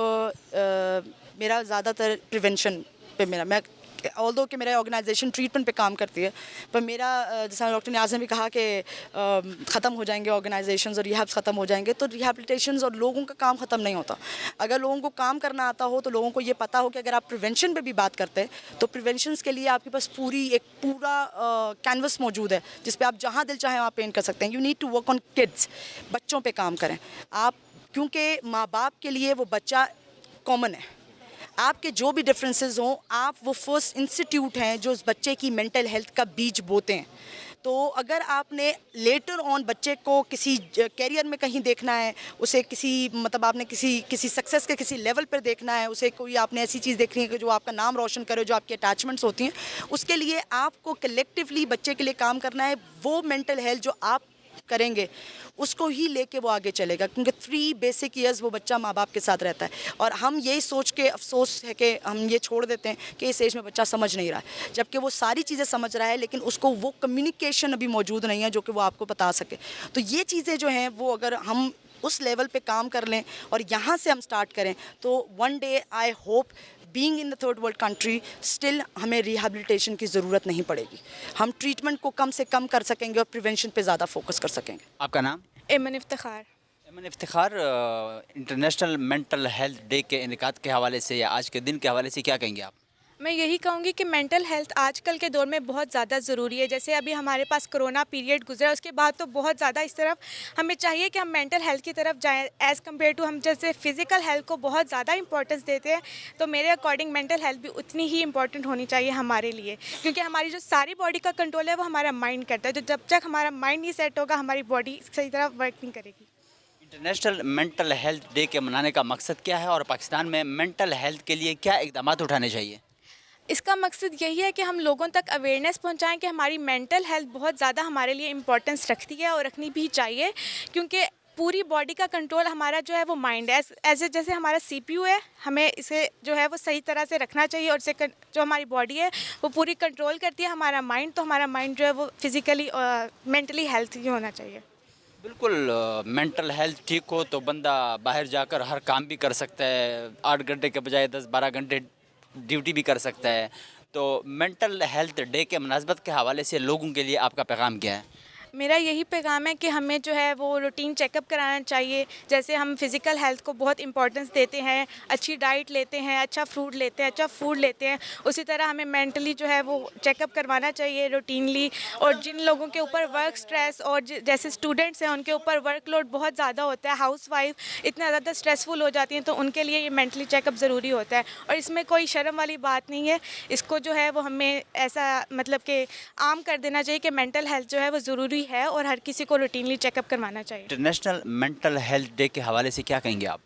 میرا زیادہ تر پریونشن پہ میں آلدو کہ میرا آرگنائزیشن ٹریٹمنٹ پہ کام کرتی ہے, پر میرا جیسا ڈاکٹر نیاز نے بھی کہا کہ ختم ہو جائیں گے آرگنائزیشنز اور ریہیبس ختم ہو جائیں گے, تو ریہیبلیٹیشنز اور لوگوں کا کام ختم نہیں ہوتا. اگر لوگوں کو کام کرنا آتا ہو تو لوگوں کو یہ پتہ ہو کہ اگر آپ پریونشن پہ بھی بات کرتے ہیں تو پریونشنز کے لیے آپ کے پاس پورا کینوس موجود ہے, جس پہ آپ جہاں دل چاہیں وہاں پینٹ کر سکتے ہیں. You need to work on kids, بچوں پہ کام کریں آپ, کیونکہ ماں باپ کے لیے وہ بچہ کامن ہے. آپ کے جو بھی ڈفرینسز ہوں, آپ وہ فرسٹ انسٹیٹیوٹ ہیں جو اس بچے کی مینٹل ہیلتھ کا بیج بوتے ہیں. تو اگر آپ نے لیٹر آن بچے کو کسی کیریئر میں کہیں دیکھنا ہے, اسے کسی مطلب آپ نے کسی سکسیس کے کسی لیول پر دیکھنا ہے, اسے کوئی آپ نے ایسی چیز دیکھنی ہے کہ جو آپ کا نام روشن کرے, جو آپ کی اٹیچمنٹس ہوتی ہیں, اس کے لیے آپ کو کلیکٹیولی بچے کے لیے کام کرنا ہے. وہ مینٹل ہیلتھ جو آپ کریں گے اس کو ہی لے کے وہ آگے چلے گا, کیونکہ 3 بیسک ایئرز وہ بچہ ماں باپ کے ساتھ رہتا ہے, اور ہم یہی سوچ کے افسوس ہے کہ ہم یہ چھوڑ دیتے ہیں کہ اس ایج میں بچہ سمجھ نہیں رہا ہے, جبکہ وہ ساری چیزیں سمجھ رہا ہے لیکن اس کو وہ کمیونیکیشن ابھی موجود نہیں ہے جو کہ وہ آپ کو بتا سکے. تو یہ چیزیں جو ہیں وہ اگر ہم اس لیول پہ کام کر لیں اور یہاں سے ہم سٹارٹ کریں تو one day I hope being in the third world country still ہمیں ریہیبلیٹیشن کی ضرورت نہیں پڑے گی, ہم ٹریٹمنٹ کو کم سے کم کر سکیں گے اور پریونشن پہ زیادہ فوکس کر سکیں گے. آپ کا نام؟ Aiman Iftikhar. Aiman Iftikhar, international mental health day کے انعقاد کے حوالے سے یا آج کے دن کے حوالے سے کیا کہیں گے آپ؟ میں یہی کہوں گی کہ مینٹل ہیلتھ آج کل کے دور میں بہت زیادہ ضروری ہے. جیسے ابھی ہمارے پاس کرونا پیریڈ گزرا, اس کے بعد تو بہت زیادہ اس طرف ہمیں چاہیے کہ ہم مینٹل ہیلتھ کی طرف جائیں ایز کمپیئر ٹو ہم جیسے فزیکل ہیلتھ کو بہت زیادہ امپورٹنس دیتے ہیں, تو میرے اکارڈنگ مینٹل ہیلتھ بھی اتنی ہی امپورٹنٹ ہونی چاہیے ہمارے لیے, کیونکہ ہماری جو ساری باڈی کا کنٹرول ہے وہ ہمارا مائنڈ کرتا ہے. تو جب تک ہمارا مائنڈ نہیں سیٹ ہوگا ہماری باڈی صحیح طرح ورک نہیں کرے گی. انٹرنیشنل مینٹل ہیلتھ ڈے کے منانے کا مقصد کیا ہے اور پاکستان میں مینٹل ہیلتھ کے لیے کیا اقدامات اٹھانے چاہیے؟ اس کا مقصد یہی ہے کہ ہم لوگوں تک اویئرنیس پہنچائیں کہ ہماری مینٹل ہیلتھ بہت زیادہ ہمارے لیے امپورٹنس رکھتی ہے اور رکھنی بھی چاہیے, کیونکہ پوری باڈی کا کنٹرول ہمارا جو ہے وہ مائنڈ ہے. ایز اے جیسے ہمارا CPU ہے, ہمیں اسے جو ہے وہ صحیح طرح سے رکھنا چاہیے, اور اسے جو ہماری باڈی ہے وہ پوری کنٹرول کرتی ہے ہمارا مائنڈ, تو ہمارا مائنڈ جو ہے وہ فزیکلی اور مینٹلی ہیلتھی ہونا چاہیے. بالکل, مینٹل ہیلتھ ٹھیک ہو تو بندہ باہر جا کر ہر کام بھی کر سکتا ہے, 8 گھنٹے کے بجائے 10-12 گھنٹے ڈیوٹی بھی کر سکتا ہے. تو مینٹل ہیلتھ ڈے کے مناسبت کے حوالے سے لوگوں کے لیے آپ کا پیغام کیا ہے؟ میرا یہی پیغام ہے کہ ہمیں جو ہے وہ روٹین چیک اپ کرانا چاہیے. جیسے ہم فزیکل ہیلتھ کو بہت امپورٹنس دیتے ہیں, اچھی ڈائٹ لیتے ہیں, اچھا فروٹ لیتے ہیں, اچھا فوڈ لیتے ہیں, اسی طرح ہمیں مینٹلی جو ہے وہ چیک اپ کروانا چاہیے روٹینلی. اور جن لوگوں کے اوپر ورک سٹریس اور جیسے اسٹوڈنٹس ہیں ان کے اوپر ورک لوڈ بہت زیادہ ہوتا ہے, ہاؤس وائف اتنا زیادہ اسٹریسفل ہو جاتی ہیں, تو ان کے لیے یہ مینٹلی چیک اپ ضروری ہوتا ہے. اور اس میں کوئی شرم والی بات نہیں ہے, اس کو جو ہے وہ ہمیں ایسا مطلب کہ عام کر دینا چاہیے کہ مینٹل ہیلتھ جو ہے وہ ضروری ہے اور ہر کسی کو روٹینلی چیک اپ کروانا چاہیے. انٹرنیشنل مینٹل ہیلتھ ڈے کے حوالے سے کیا کہیں گے آپ؟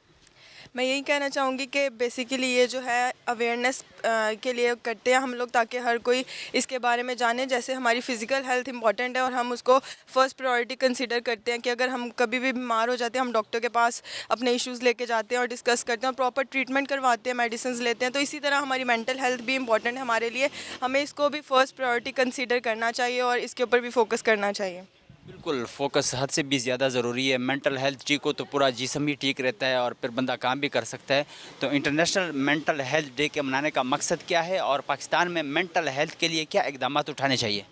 میں یہی کہنا چاہوں گی کہ بیسیکلی یہ جو ہے اویئرنیس کے لیے کرتے ہیں ہم لوگ, تاکہ ہر کوئی اس کے بارے میں جانے. جیسے ہماری فزیکل ہیلتھ امپورٹنٹ ہے اور ہم اس کو فرسٹ پرائورٹی کنسیڈر کرتے ہیں کہ اگر ہم کبھی بھی بیمار ہو جاتے ہیں ہم ڈاکٹر کے پاس اپنے ایشوز لے کے جاتے ہیں اور ڈسکس کرتے ہیں اور پراپر ٹریٹمنٹ کرواتے ہیں, میڈیسنز لیتے ہیں. تو اسی طرح ہماری مینٹل ہیلتھ بھی امپورٹنٹ ہے ہمارے لیے, ہمیں اس کو بھی فرسٹ پرائورٹی کنسیڈر کرنا چاہیے اور اس کے اوپر بھی فوکس کرنا چاہیے. بالکل, فوکس حد سے بھی زیادہ ضروری ہے. مینٹل ہیلتھ ٹھیک ہو تو پورا جسم بھی ٹھیک رہتا ہے اور پھر بندہ کام بھی کر سکتا ہے. تو انٹرنیشنل مینٹل ہیلتھ ڈے کے منانے کا مقصد کیا ہے اور پاکستان میں مینٹل ہیلتھ کے لیے کیا اقدامات اٹھانے چاہیے؟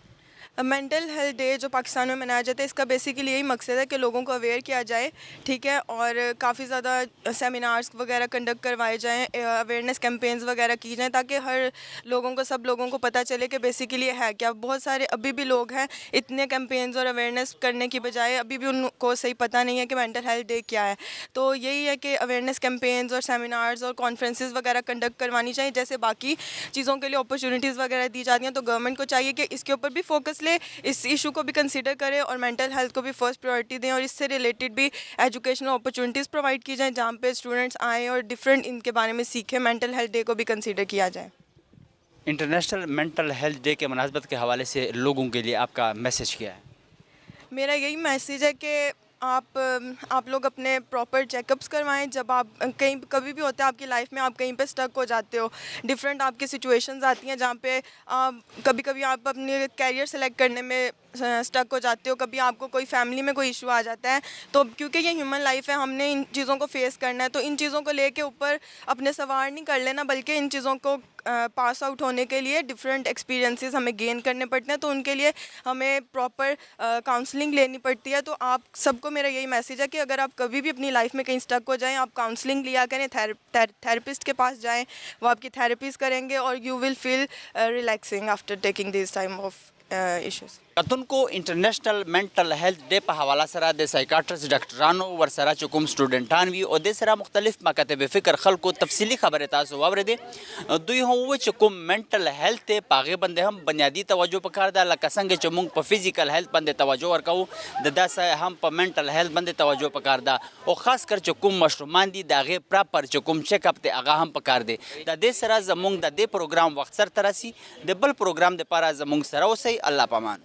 مینٹل ہیلتھ ڈے جو پاکستان میں منایا جاتا ہے اس کا بیسیکلی یہی مقصد ہے کہ لوگوں کو اویئر کیا جائے, ٹھیک ہے, اور کافی زیادہ سیمینارز وغیرہ کنڈکٹ کروائے جائیں, اویئرنیس کیمپینز وغیرہ کی جائیں, تاکہ ہر لوگوں کو سب لوگوں کو پتہ چلے کہ بیسیکلی یہ ہے کیا. بہت سارے ابھی بھی لوگ ہیں اتنے کیمپینز اور اویئرنیس کرنے کی بجائے ابھی بھی ان کو صحیح پتہ نہیں ہے کہ مینٹل ہیلتھ ڈے کیا ہے. تو یہی ہے کہ اویئرنیس کیمپینز اور سیمینارز اور کانفرنسز وغیرہ کنڈکٹ کروانی چاہیے. جیسے باقی چیزوں کے لیے اپرچونیٹیز وغیرہ دی جاتی ہیں, تو گورنمنٹ کو چاہیے کہ اس کے اوپر بھی فوکس لے, اس ایشو کو بھی کنسیڈر کرے اور مینٹل ہیلتھ کو بھی فرسٹ پرائورٹی دیں, اور اس سے ریلیٹڈ بھی ایجوکیشنل اپرچونیٹیز پرووائڈ کی جائیں جہاں پہ اسٹوڈنٹس آئیں اور ڈفرینٹ ان کے بارے میں سیکھیں. مینٹل ہیلتھ ڈے کو بھی کنسیڈر کیا جائے. انٹرنیشنل مینٹل ہیلتھ ڈے کے مناسبت کے حوالے سے لوگوں کے لیے آپ کا میسج کیا ہے؟ میرا یہی میسیج ہے کہ آپ لوگ اپنے پراپر چیک اپس کروائیں. جب آپ کہیں کبھی بھی ہوتا ہے آپ کی لائف میں آپ کہیں پہ اسٹک ہو جاتے ہو, ڈفرینٹ آپ کی سچویشنز آتی ہیں جہاں پہ کبھی کبھی آپ اپنے کیریئر سلیکٹ کرنے میں اسٹک ہو جاتے ہو, کبھی آپ کو کوئی فیملی میں کوئی ایشو آ جاتا ہے. تو کیونکہ یہ ہیومن لائف ہے, ہم نے ان چیزوں کو فیس کرنا ہے, تو ان چیزوں کو لے کے اوپر اپنے سوار نہیں کر لینا, بلکہ ان چیزوں کو پاس آؤٹ ہونے کے لیے ڈفرینٹ ایکسپیرینسز ہمیں گین کرنے پڑتے ہیں. تو ان کے لیے ہمیں پراپر کاؤنسلنگ لینی پڑتی ہے. تو آپ سب کو میرا یہی میسیج ہے کہ اگر آپ کبھی بھی اپنی لائف میں کہیں اسٹک ہو جائیں, آپ کاؤنسلنگ لیا کریں, تھراپسٹ کے پاس جائیں, وہ آپ کی تھراپیز کریں گے اور you will feel relaxing after taking this time of issues. کتن کو انٹرنیشنل مینٹل ہیلتھ ڈے پہ حوالہ سرا دے سائیکاٹرسٹ ڈاکٹرانو ورسرا چکم سٹوڈنٹان وی او دے سرا مختلف مکاتب فکر خلق کو تفصیلی خبر تاسو واورے دے دوی ہوں چکم مینٹل ہیلتھ پاغے بندے ہم بنیادی توجہ پکار دا لکه څنګه چې موږ په فزیکل هیلث باندې توجه ورکوو د داسې هم په مینټل هیلث باندې توجه پکار ده او خاص کر چې کوم مشرومان دي د هغې پراپر چې کوم چیک اپ دی هغه هم پکار دی. د دې سره زموږ د دې پروګرام وخت سرته راسي. د بل پروګرام دپاره زموږ سره اوسئ. الله پامان.